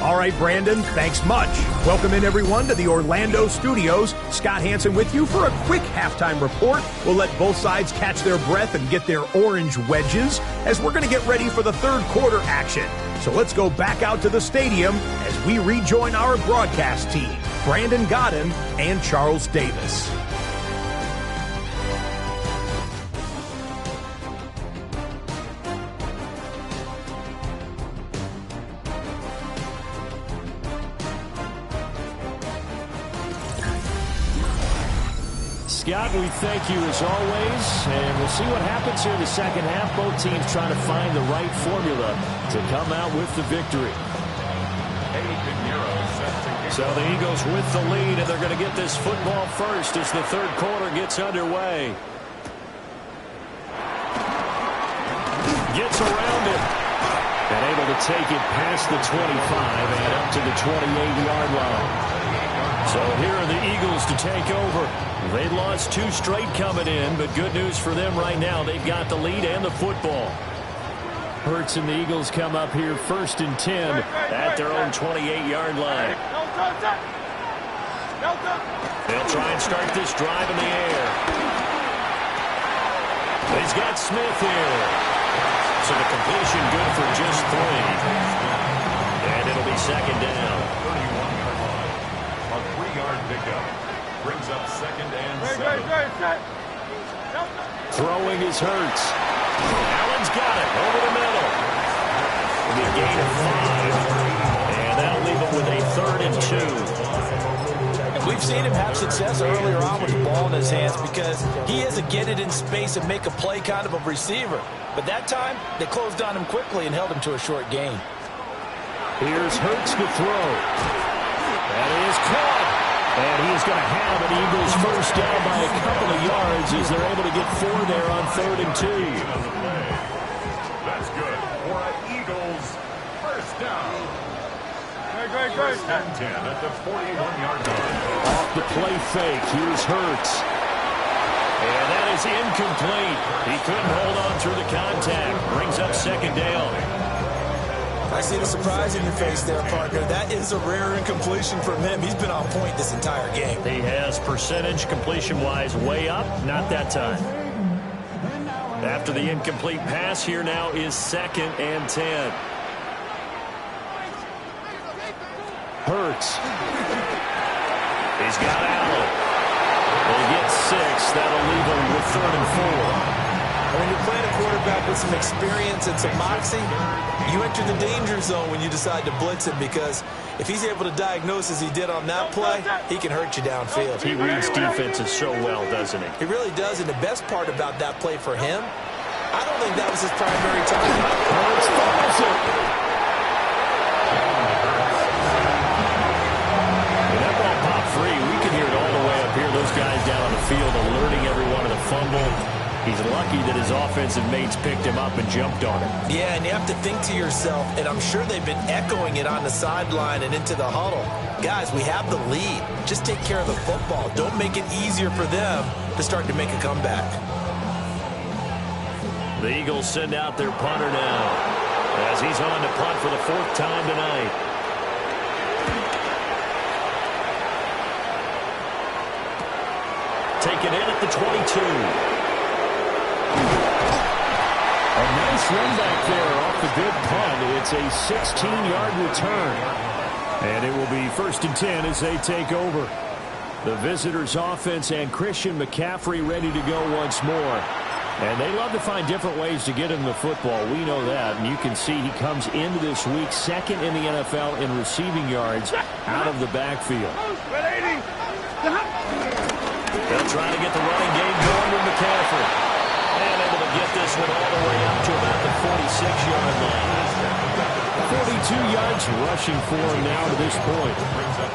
All right, Brandon, thanks much. Welcome in, everyone, to the Orlando studios. Scott Hansen with you for a quick halftime report. We'll let both sides catch their breath and get their orange wedges as we're going to get ready for the third quarter action. So let's go back out to the stadium as we rejoin our broadcast team, Brandon Godden and Charles Davis. Scott, we thank you as always, and we'll see what happens here in the second half. Both teams trying to find the right formula to come out with the victory. So the Eagles with the lead, and they're going to get this football first as the third quarter gets underway. Gets around it, and able to take it past the 25 and up to the 28-yard line. So here are the Eagles to take over. They lost 2 straight coming in, but good news for them right now. They've got the lead and the football. Hurts and the Eagles come up here 1st and 10 at their own 28-yard line. They'll try and start this drive in the air. He's got Smith here. So the completion good for just 3. And it'll be second down. 31-yard line. A 3-yard pickup. Brings up second and 7. Throwing is Hurts. Allen's got it over the middle. The gain of 5. And that'll leave him with a 3rd and 2. We've seen him have success earlier on with the ball in his hands because he is a get it in space and make a play kind of a receiver. But that time, they closed on him quickly and held him to a short gain. Here's Hurts to throw. That is caught. And he is going to have an Eagles first down by a couple of yards as they're able to get 4 there on 3rd and 2. That's good for an Eagles first down. First and 10 at the 41-yard line. Off the play fake, here's Hurts. And that is incomplete. He couldn't hold on through the contact. Brings up second down. I see the surprise in your face there, partner. That is a rare incompletion from him. He's been on point this entire game. He has percentage completion-wise way up. Not that time. After the incomplete pass, here now is second and 10. Hurts. He's got Allen. They get 6. That'll leave him with 3rd and 4. When you're playing a quarterback with some experience and some moxie, you enter the danger zone when you decide to blitz him because if he's able to diagnose as he did on that play, he can hurt you downfield. He reads defenses so well, doesn't he? He really does, and the best part about that play for him, I don't think that was his primary target. Hurts fumbles it. When that ball popped free, we can hear it all the way up here. Those guys down on the field alerting everyone of the fumble. He's lucky that his offensive mates picked him up and jumped on him. Yeah, and you have to think to yourself, and I'm sure they've been echoing it on the sideline and into the huddle. Guys, we have the lead. Just take care of the football. Don't make it easier for them to start to make a comeback. The Eagles send out their punter now as he's on to punt for the 4th time tonight. Taken in at the 22. A nice run back there off the good punt. It's a 16-yard return. And it will be 1st and 10 as they take over. The visitors' offense and Christian McCaffrey ready to go once more. And they love to find different ways to get him the football. We know that. And you can see he comes into this week 2nd in the NFL in receiving yards out of the backfield. They'll try to get the running game going with McCaffrey. And able to get this one all the way up to about the 46-yard line. 42 yards rushing for him now to this point.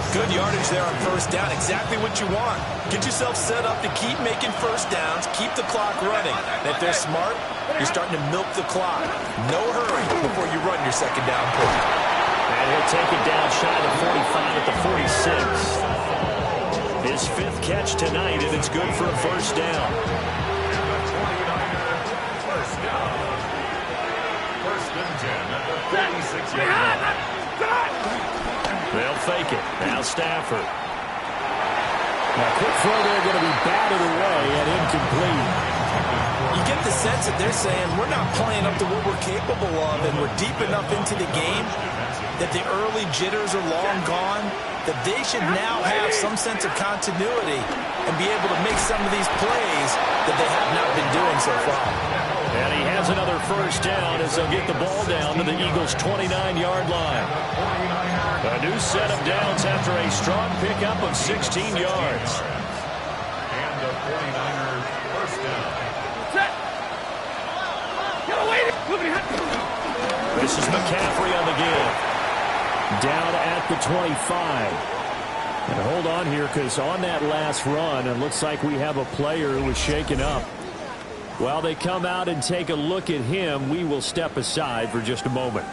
Good yardage there on 1st down. Exactly what you want. Get yourself set up to keep making 1st downs, keep the clock running. And if they're smart, you're starting to milk the clock. No hurry before you run your 2nd down play. And he'll take it down shy of the 45 at the 46. His 5th catch tonight, and it's good for a 1st down. They'll fake it. Now Stafford. Now quick throw there going to be batted away and incomplete. You get the sense that they're saying we're not playing up to what we're capable of and we're deep enough into the game that the early jitters are long gone, that they should now have some sense of continuity and be able to make some of these plays that they have not been doing so far. And he has another 1st down as they'll get the ball down to the Eagles' 29-yard line. A new set of downs after a strong pickup of 16 yards. And the 49ers first down. This is McCaffrey on the give. Down at the 25. And hold on here because on that last run, it looks like we have a player who was shaken up. While they come out and take a look at him, we will step aside for just a moment.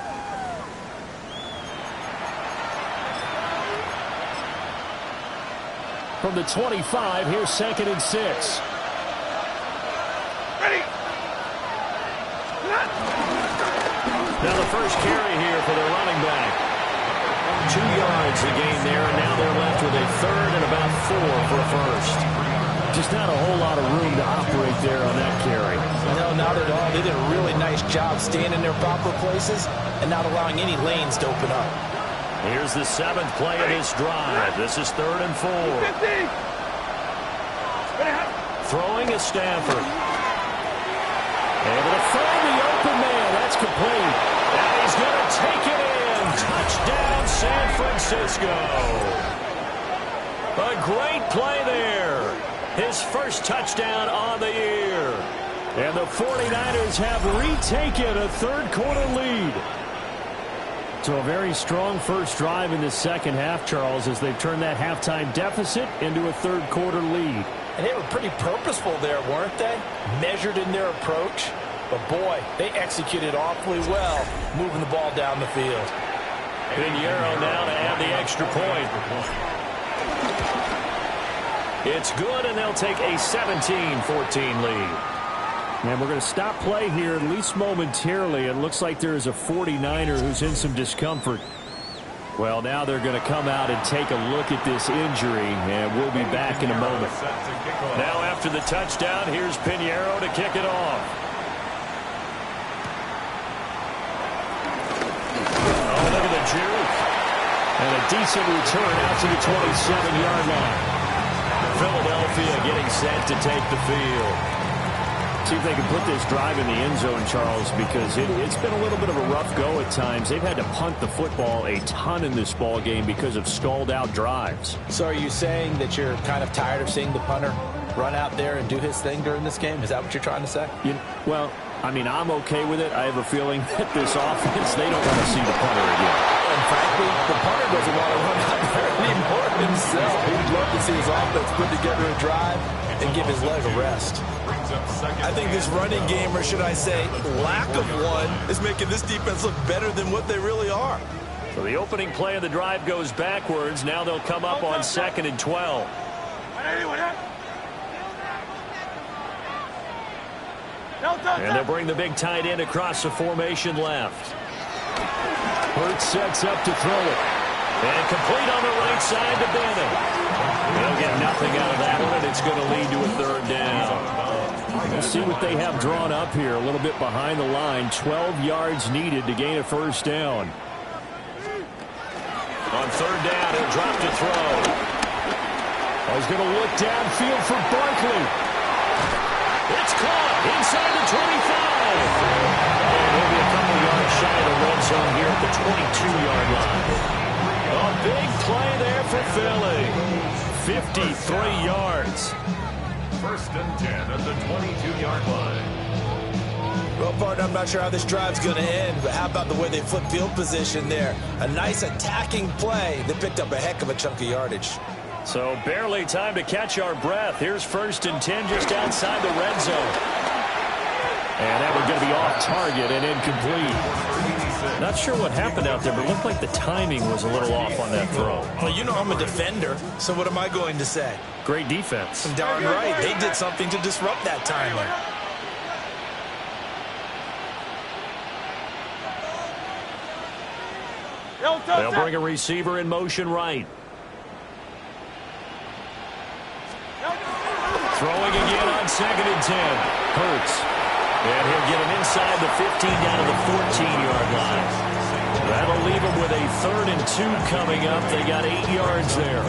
From the 25, here's 2nd and 6. Ready. Now the first carry here for the running back. yards the gain there, and now they're left with a third and about 4 for a first. Just not a whole lot of room to operate there on that carry. No, not at all. They did a really nice job staying in their proper places and not allowing any lanes to open up. Here's the 7th play of this drive. This is 3rd and 4. Throwing is Stafford. Able to find the open man. That's complete. And he's going to take it in. Touchdown, San Francisco. A great play there. His first touchdown on the year. And the 49ers have retaken a third-quarter lead. So a very strong first drive in the second half, Charles, as they've turned that halftime deficit into a third-quarter lead. And they were pretty purposeful there, weren't they? Measured in their approach. But, boy, they executed awfully well, moving the ball down the field. Pinheiro now to add the extra point. It's good, and they'll take a 17-14 lead. And we're going to stop play here, at least momentarily. It looks like there is a 49er who's in some discomfort. Well, now they're going to come out and take a look at this injury, and we'll be back in a moment. Now after the touchdown, here's Pinheiro to kick it off. Oh, look at the juke. And a decent return out to the 27-yard line. Philadelphia getting set to take the field. See if they can put this drive in the end zone, Charles, because it's been a little bit of a rough go at times. They've had to punt the football a ton in this ball game because of stalled-out drives. So are you saying that you're kind of tired of seeing the punter run out there and do his thing during this game? Is that what you're trying to say? Well, I mean, I'm okay with it. I have a feeling that this offense, they don't want to see the punter again. And frankly, the punter doesn't want to run out there anymore himself. He'd love to see his offense put together a drive and give his leg a rest. I think this running game, or should I say lack of one, is making this defense look better than what they really are. So the opening play of the drive goes backwards. Now they'll come up on 2nd and 12. And they'll bring the big tight end across the formation left. Hurts sets up to throw it. And complete on the right side to Bennett. They'll get nothing out of that one, and it's going to lead to a third down. We'll see what they have drawn up here. A little bit behind the line. 12 yards needed to gain a first down. On third down, he'll drop to throw. He's going to look downfield for Barkley. It's caught inside the 25. And he'll be a couple yards shy of the red zone here at the 22-yard line. A big play there for Philly. 53 yards. 1st and 10 at the 22-yard line. Well, partner, I'm not sure how this drive's going to end, but how about the way they flip field position there? A nice attacking play that picked up a heck of a chunk of yardage. So barely time to catch our breath. Here's 1st and 10 just outside the red zone. And that one's going to be off target and incomplete. Not sure what happened out there, but it looked like the timing was a little off on that throw. Well, you know I'm a defender, so what am I going to say? Great defense. Darn right. They did something to disrupt that timing. They'll bring a receiver in motion right. Throwing again on 2nd and 10. Hurts. And he'll get him inside the 15 down to the 14-yard line. That'll leave him with a 3rd and 2 coming up. They got 8 yards there.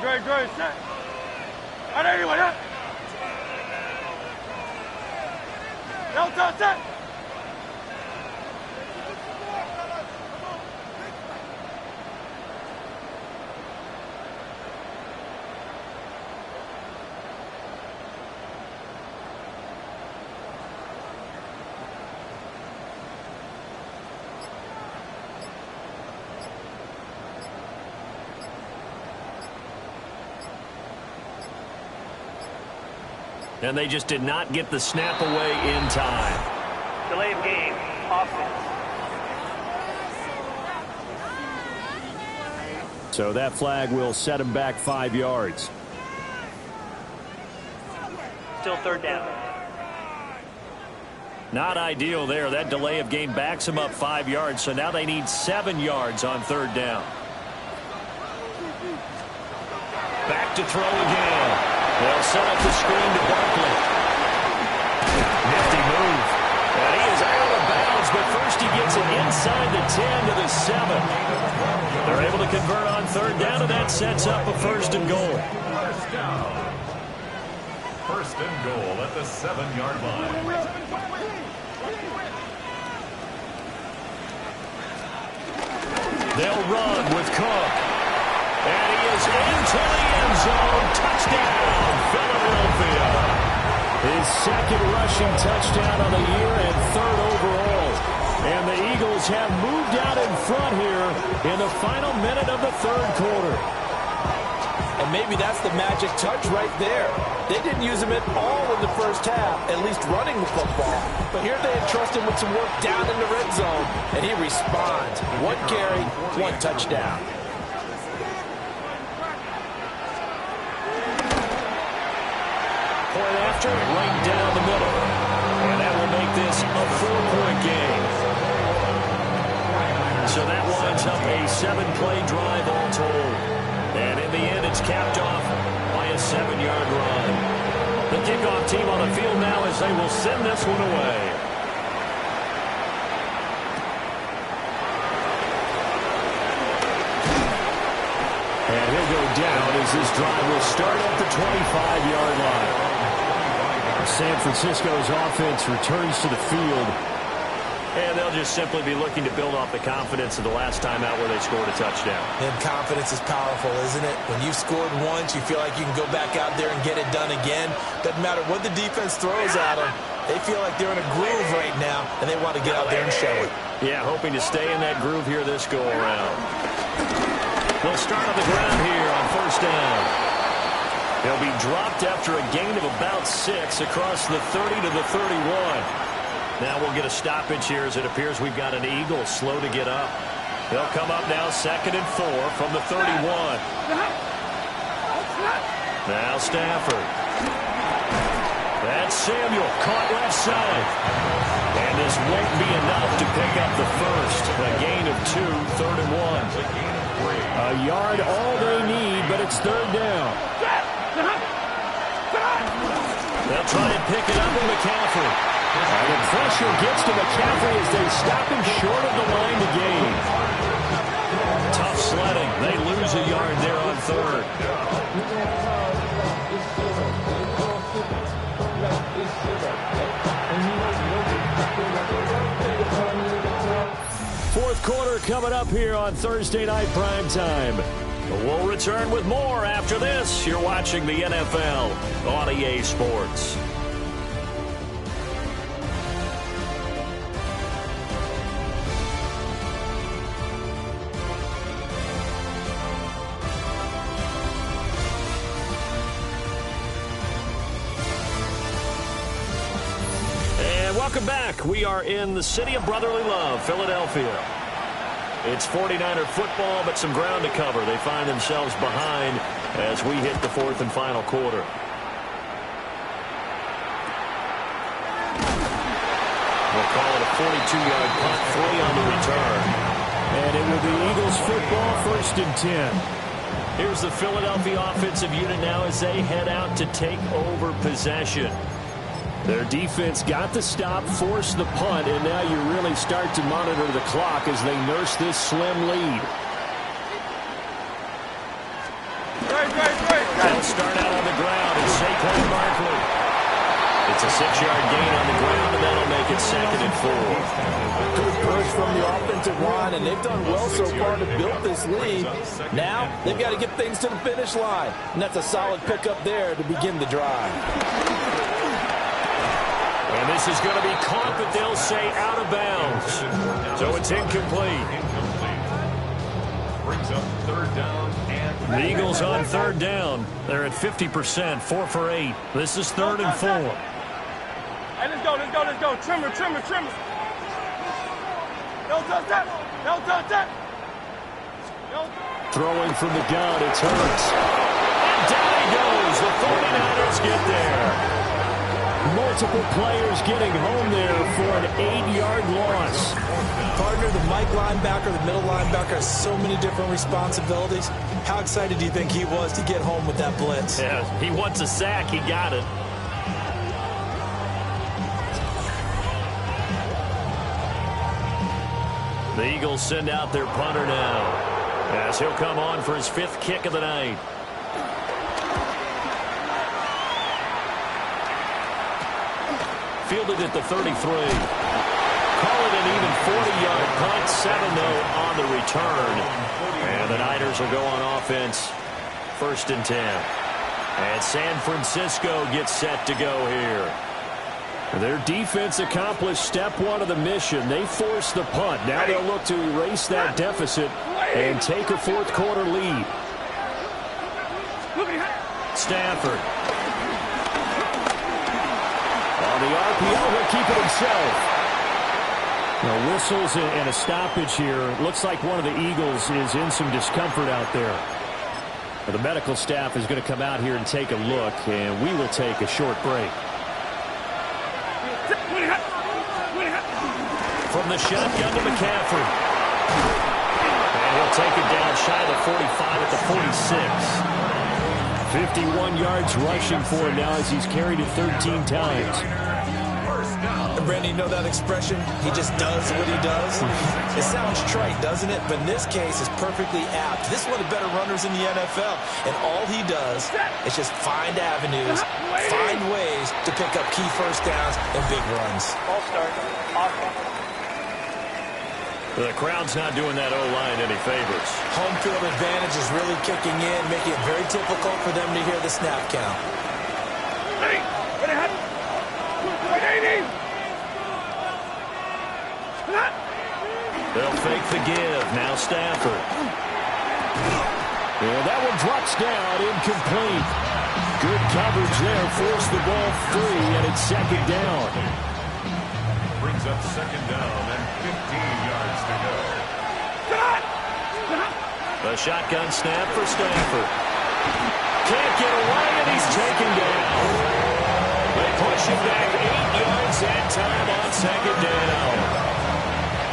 Great, set. All right, anyone, yeah? Set. And they just did not get the snap away in time. Delay of game, offense. So that flag will set him back 5 yards. Still third down. Not ideal there. That delay of game backs them up 5 yards, so now they need 7 yards on third down. Back to throw again. They'll set up the screen to Barkley. Nifty move. And he is out of bounds, but first he gets it inside the 10 to the 7. They're able to convert on third down, and that sets up a first and goal. First down. First and goal at the 7-yard line. They'll run with Cook. And he is into the end zone. Touchdown, Philadelphia. His second rushing touchdown of the year and third overall. And the Eagles have moved out in front here in the final minute of the third quarter. And maybe that's the magic touch right there. They didn't use him at all in the first half, at least running the football. But here they entrust him with some work down in the red zone, and he responds. 1 carry, 1 touchdown. Point after, right down the middle. And that will make this a 4-point game. So that winds up a 7-play drive all told. And in the end, it's capped off by a 7-yard run. The kickoff team on the field now as they will send this one away. And he'll go down as this drive will start at the 25-yard line. San Francisco's offense returns to the field. And they'll just simply be looking to build off the confidence of the last time out where they scored a touchdown. And confidence is powerful, isn't it? When you've scored once, you feel like you can go back out there and get it done again. Doesn't matter what the defense throws at them. They feel like they're in a groove right now, and they want to get out there and show it. Yeah, hoping to stay in that groove here this go-around. They'll start on the ground here on first down. They'll be dropped after a gain of about 6 across the 30 to the 31. Now we'll get a stoppage here as it appears we've got an Eagle slow to get up. They'll come up now 2nd and 4 from the 31. Now Stafford. That's Samuel caught left side. And this won't be enough to pick up the first. A gain of 2, 3rd and 1. A yard all they need, but it's third down. They'll try and pick it up with McCaffrey. And the pressure gets to McCaffrey as they stop him short of the line to gain. Tough sledding. They lose a yard there on third. Fourth quarter coming up here on Thursday Night Primetime. We'll return with more after this. You're watching the NFL on EA Sports. Welcome back. We are in the city of brotherly love, Philadelphia. It's 49er football, but some ground to cover. They find themselves behind as we hit the fourth and final quarter. We'll call it a 42-yard punt, 3 on the return. And it will be Eagles football, 1st and 10. Here's the Philadelphia offensive unit now as they head out to take over possession. Their defense got the stop, forced the punt, and now you really start to monitor the clock as they nurse this slim lead. They'll start out on the ground and Saquon Barkley. It's a 6-yard gain on the ground, and that'll make it 2nd and 4. Good push from the offensive line, and they've done well so far to build this lead. Now they've got to get things to the finish line, and that's a solid pickup there to begin the drive. And this is going to be caught, but they'll say out of bounds. So it's incomplete. Brings up third down and the Eagles on third down. They're at 50%, 4 for 8. This is 3rd and 4. Hey, let's go. Trimmer. Don't touch that. Throwing from the gun, it's Hurts. And down he goes. The 49ers get there. multiple players getting home there for an 8-yard loss. Partner, the Mike linebacker, the middle linebacker has so many different responsibilities. How excited do you think he was to get home with that blitz? Yeah, he wants a sack. He got it. The Eagles send out their punter now, as he'll come on for his 5th kick of the night. Fielded at the 33. Call it an even 40-yard punt, 7-0 on the return. And the Niners will go on offense, 1st and 10. And San Francisco gets set to go here. Their defense accomplished step 1 of the mission. They forced the punt. Now they'll look to erase that deficit and take a 4th quarter lead. Stafford. On the RPO, he'll keep it himself. Now, whistles and a stoppage here. Looks like one of the Eagles is in some discomfort out there. The medical staff is going to come out here and take a look, and we will take a short break. From the shotgun to McCaffrey. And he'll take it down shy of the 45 at the 46. 51 yards rushing for him now as he's carried it 13 times. And Brandon, you know that expression? He just does what he does. It sounds trite, doesn't it? But in this case, it's perfectly apt. This is one of the better runners in the NFL. And all he does is just find avenues, find ways to pick up key first downs and big runs. Ball start. Offense. The crowd's not doing that O-line any favors. Home field advantage is really kicking in, making it very difficult for them to hear the snap count. They'll fake the give. Now Stafford. And that one drops down, incomplete. Good coverage there, forced the ball free, and it's 2nd down. Brings up 2nd down and 15 yards to go. A shotgun snap for Stafford. Can't get away, and he's taken down. They push him back 8 yards that time on 2nd down.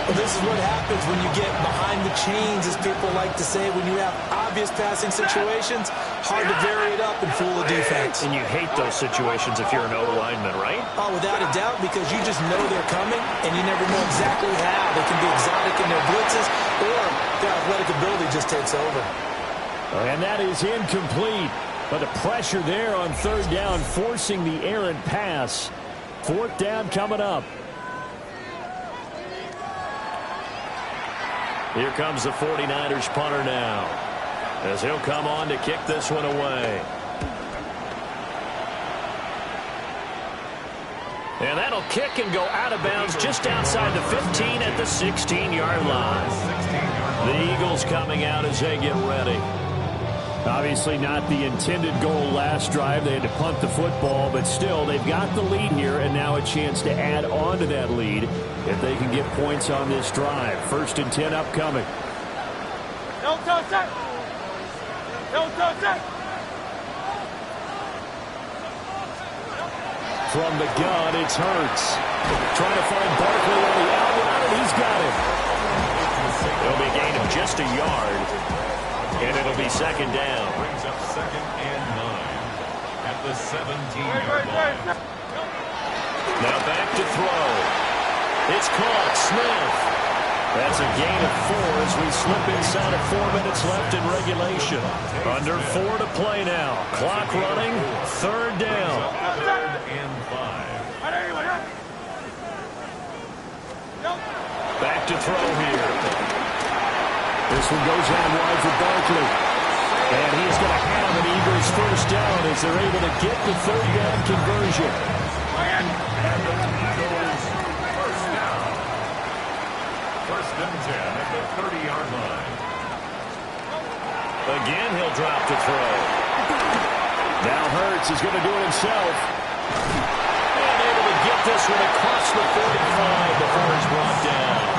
Well, this is what happens when you get behind the chains, as people like to say. When you have obvious passing situations, hard to vary it up and fool the defense. And you hate those situations if you're an O-lineman, right? Oh, without a doubt, because you just know they're coming, and you never know exactly how. They can be exotic in their blitzes, or their athletic ability just takes over. And that is incomplete. But the pressure there on 3rd down, forcing the errant pass. 4th down coming up. Here comes the 49ers punter now, as he'll come on to kick this one away. And that'll kick and go out of bounds just outside the 15 at the 16-yard line. The Eagles coming out as they get ready. Obviously not the intended goal last drive. They had to punt the football, but still they've got the lead here, and now a chance to add on to that lead if they can get points on this drive. 1st and 10 upcoming. From the gun, it's Hurts. Trying to find Barkley on the outside, and he's got him. It'll be a gain of just a yard. And it'll be 2nd down. Brings up 2nd and 9 at the 17-yard line. Now back to throw. It's caught. Smith. That's a gain of 4 as we slip inside of 4 minutes left in regulation. Under 4 to play now. Clock running. 3rd down. 3rd and 5. Back to throw here. This one goes out wide for Barkley. And he is going to have an Eagles 1st down as they're able to get the 3rd down conversion. And the Eagles 1st down. 1st and 10 at the 30-yard line. Again, he'll drop the throw. Now Hurts is going to do it himself. And able to get this one across the 45 before he's brought down.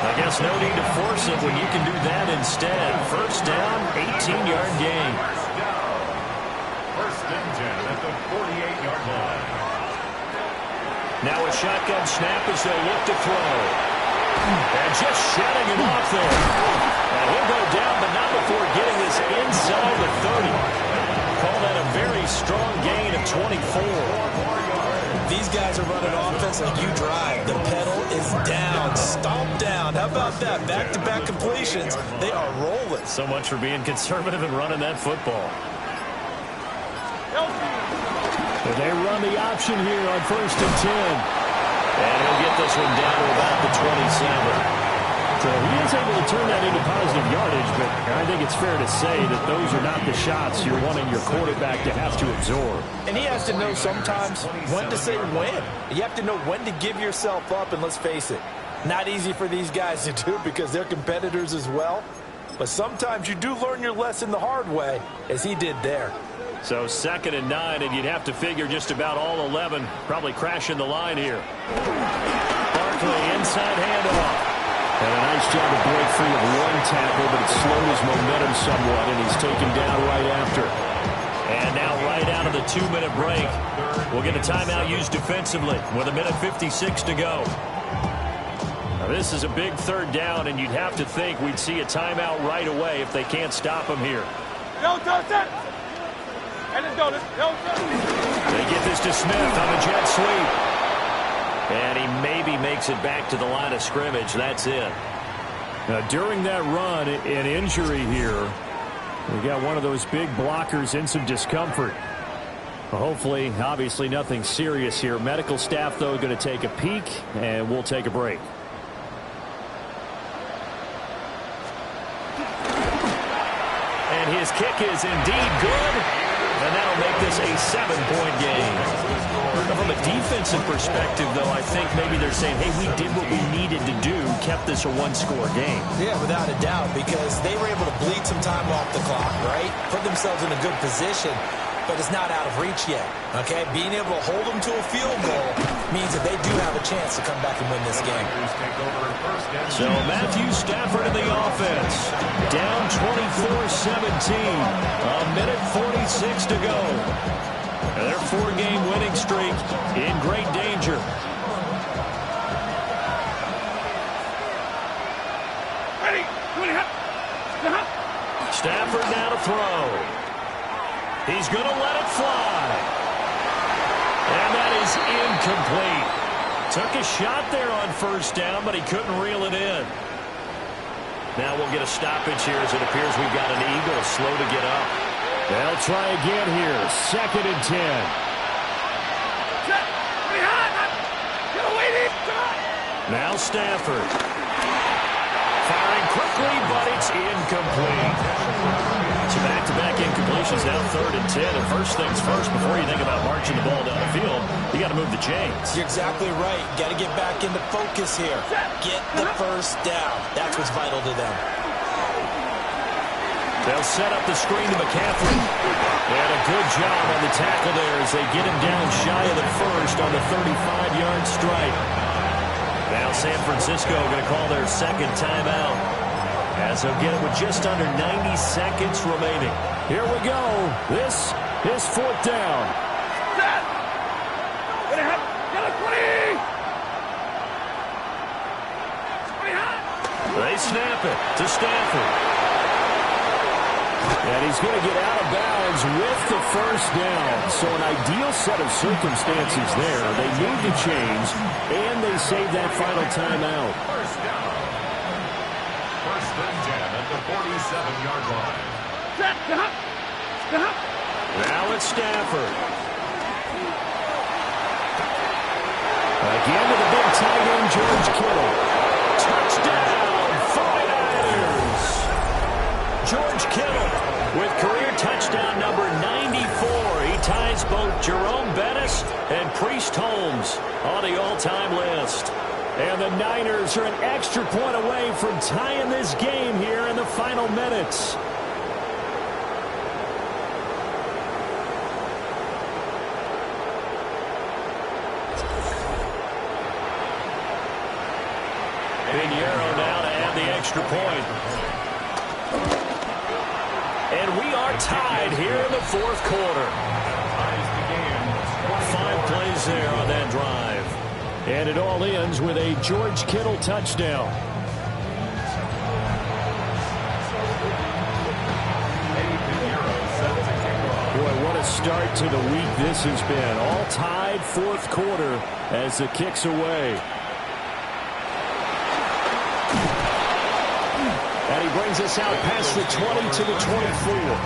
I guess no need to force it when you can do that instead. 1st down, 18-yard gain. 1st and 10 at the 48-yard line. Now a shotgun snap as they'll look to throw. And just shedding it off there. And he'll go down, but not before getting this inside the 30. Call that a very strong gain of 24. These guys are running offense like you drive. The pedal is down, stomp down. How about that? Back-to-back completions. They are rolling. So much for being conservative and running that football. But they run the option here on 1st and 10. And he'll get this one down to about the 27. So he is able to turn that into positive yardage, but I think it's fair to say that those are not the shots you're wanting your quarterback to have to absorb. And he has to know sometimes when to say when. You have to know when to give yourself up, and let's face it, not easy for these guys to do because they're competitors as well. But sometimes you do learn your lesson the hard way, as he did there. So 2nd and 9, and you'd have to figure just about all 11 probably crashing the line here. Barkley inside handoff. And a nice job to break free of one tackle, but it slowed his momentum somewhat, and he's taken down right after. And now right out of the 2-minute break, we'll get a timeout used defensively with 1:56 to go. Now this is a big 3rd down, and you'd have to think we'd see a timeout right away if they can't stop him here. They get this to Smith on a jet sweep. And he maybe makes it back to the line of scrimmage. That's it. Now, during that run, an injury here. We got one of those big blockers in some discomfort. Well, hopefully, obviously, nothing serious here. Medical staff, though, going to take a peek, and we'll take a break. And his kick is indeed good. And that'll make this a 7-point game. From a defensive perspective, though, I think maybe they're saying, hey, we did what we needed to do, kept this a 1-score game. Yeah, without a doubt, because they were able to bleed some time off the clock, right? Put themselves in a good position, but it's not out of reach yet, okay? Being able to hold them to a field goal means that they do have a chance to come back and win this game. So Matthew Stafford in the offense, down 24-17, 1:46 to go. And their 4-game winning streak in great danger. Stafford now to throw. He's going to let it fly. And that is incomplete. Took a shot there on 1st down, but he couldn't reel it in. Now we'll get a stoppage here as it appears we've got an Eagle slow to get up. They'll try again here. 2nd and 10. Now Stafford. Firing quickly, but it's incomplete. So back-to-back incompletions now 3rd and 10. And first things first, before you think about marching the ball down the field, you got to move the chains. You're exactly right. Got to get back into focus here. Get the 1st down. That's what's vital to them. They'll set up the screen to McCaffrey. They had a good job on the tackle there as they get him down shy of the 1st on the 35-yard stripe. Now San Francisco going to call their 2nd timeout as they'll get it with just under 90 seconds remaining. Here we go. This is 4th down. They snap it to Stafford. And he's going to get out of bounds with the 1st down. So an ideal set of circumstances there. They move the chains, and they save that final timeout. 1st down. 1st and 10 at the 47-yard line. Now it's Stafford. Again to the big tight end, George Kittle. Touchdown, 49ers. George Kittle with career touchdown number 94. He ties both Jerome Bettis and Priest Holmes on the all-time list. And the Niners are an extra point away from tying this game here in the final minutes. Pinheiro now to add the extra point. And we are tied here in the 4th quarter. 5 plays there on that drive. And it all ends with a George Kittle touchdown. Boy, what a start to the week this has been. All tied fourth quarter as the kick's away. And he brings us out past the 20 to the 24.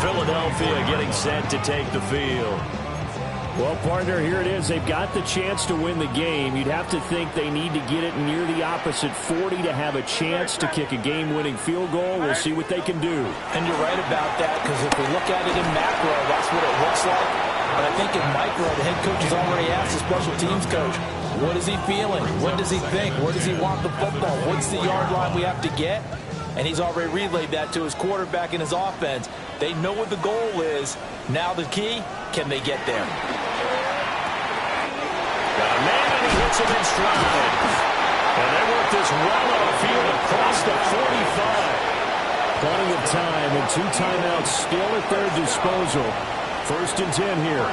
Philadelphia getting set to take the field. Well, partner, here it is. They've got the chance to win the game. You'd have to think they need to get it near the opposite 40 to have a chance to kick a game-winning field goal. We'll see what they can do. And you're right about that, because if we look at it in macro, that's what it looks like. But I think in micro, the head coach has already asked the special teams coach, what is he feeling? What does he think? Where does he want the football? What's the yard line we have to get? And he's already relayed that to his quarterback and his offense. They know what the goal is. Now the key, can they get there? Got a man, and he hits him in stride. And they work this run on the field across the 45. Plenty of time and 2 timeouts still at their disposal. First and 10 here.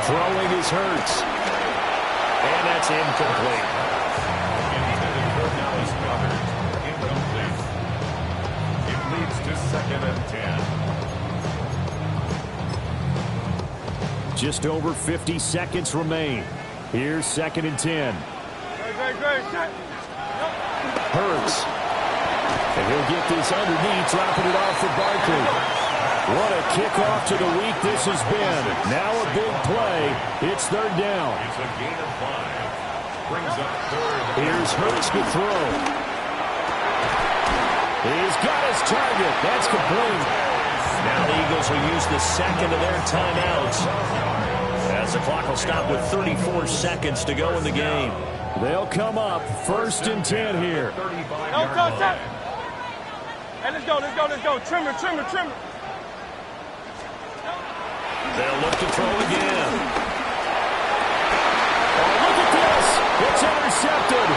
Throwing is Hurts. And that's incomplete. It leads to 2nd and 10. Just over 50 seconds remain. Here's 2nd and 10. Hurts. And he'll get this underneath, dropping it off for Barkley. What a kickoff to the week this has been. Now a big play. It's 3rd down. It's a gain of 5. Brings up 3rd. Here's Hurts to throw. He's got his target. That's complete. Now the Eagles will use the second of their timeouts, as the clock will stop with 34 seconds to go in the game. They'll come up 1st and 10 here. Hey, let's go. Trimmer. They'll look to throw again. Oh, look at this. It's intercepted.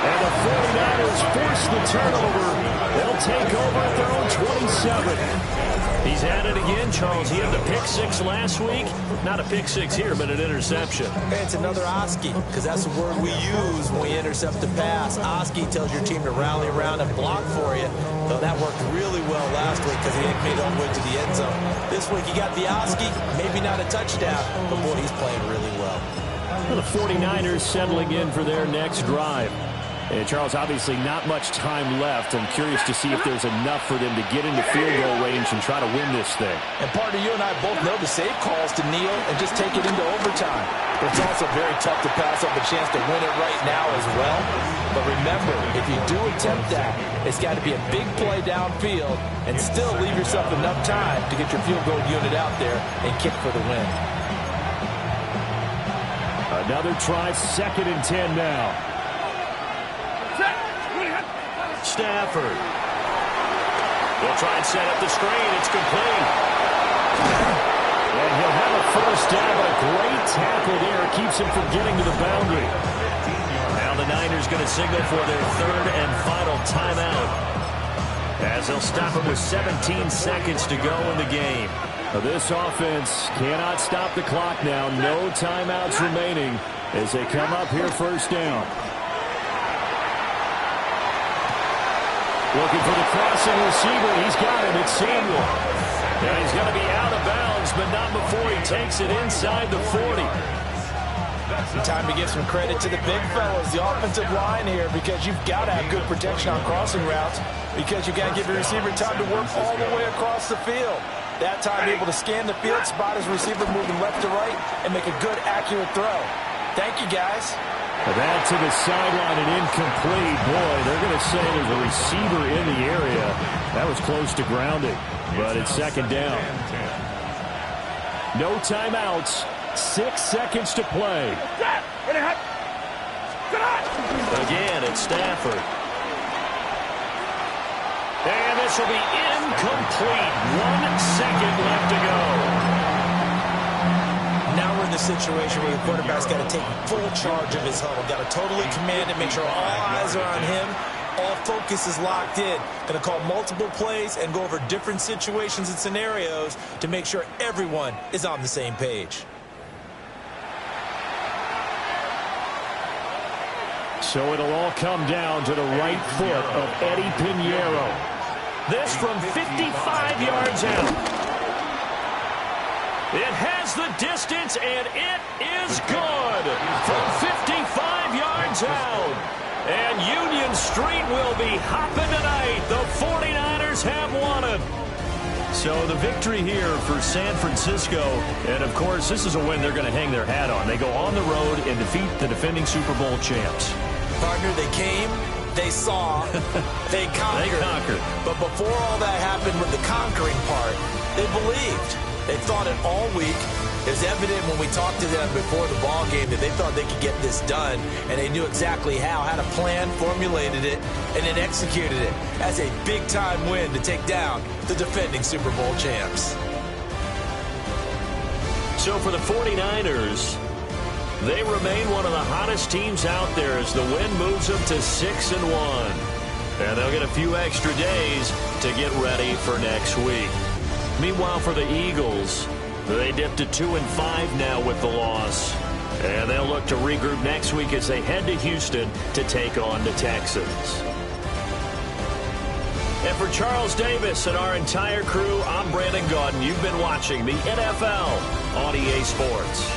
And the 49ers force the turnover. They'll take over at their own 27. He's at it again, Charles. He had the pick-6 last week. Not a pick-6 here, but an interception. Hey, it's another OSCE, because that's the word we use when we intercept the pass. OSCE tells your team to rally around and block for you. Though that worked really well last week because he made it all the way to the end zone. This week he got the OSCE, maybe not a touchdown, but boy, he's playing really well. The 49ers settling in for their next drive. And Charles, obviously not much time left. I'm curious to see if there's enough for them to get into field goal range and try to win this thing. And partner, you and I both know the save calls to kneel and just take it into overtime. But it's also very tough to pass up a chance to win it right now as well. But remember, if you do attempt that, it's got to be a big play downfield and still leave yourself enough time to get your field goal unit out there and kick for the win. Another try, 2nd and 10 now. Stafford. They'll try and set up the screen. It's complete. And he'll have a first down. A great tackle there. Keeps him from getting to the boundary. Now the Niners going to signal for their 3rd and final timeout, as they'll stop it with 17 seconds to go in the game. Now this offense cannot stop the clock now. No timeouts remaining as they come up here 1st down. Looking for the crossing receiver. He's got him. It's Samuel. And he's going to be out of bounds, but not before he takes it inside the 40. Time to give some credit to the big fellas, the offensive line here, because you've got to have good protection on crossing routes, because you've got to give your receiver time to work all the way across the field. That time able to scan the field, spot his receiver moving left to right, and make a good, accurate throw. Thank you, guys. That to the sideline and incomplete. Boy, they're going to say there's a receiver in the area. That was close to grounding, but it's 2nd down. No timeouts. 6 seconds to play. Again, it's Stafford. And this will be incomplete. 1 second left to go. Now we're in the situation where the quarterback's got to take full charge of his huddle. Got to totally command it, make sure all eyes are on him. All focus is locked in. Going to call multiple plays and go over different situations and scenarios to make sure everyone is on the same page. So it'll all come down to the right foot of Eddie Pinheiro. This from 55 yards out. It has the distance, and it is good from 55 yards out. And Union Street will be hopping tonight. The 49ers have won it. So the victory here for San Francisco, and of course this is a win they're going to hang their hat on. They go on the road and defeat the defending Super Bowl champs. Partner, they came, they saw, they conquered. They conquered. But before all that happened with the conquering part, they believed. They thought it all week. It was evident when we talked to them before the ball game that they thought they could get this done, and they knew exactly how, had a plan, formulated it, and then executed it as a big-time win to take down the defending Super Bowl champs. So for the 49ers, they remain one of the hottest teams out there as the win moves them to 6-1. And they'll get a few extra days to get ready for next week. Meanwhile, for the Eagles, they dipped to 2-5 now with the loss. And they'll look to regroup next week as they head to Houston to take on the Texans. And for Charles Davis and our entire crew, I'm Brandon Gaudin. You've been watching the NFL on EA Sports.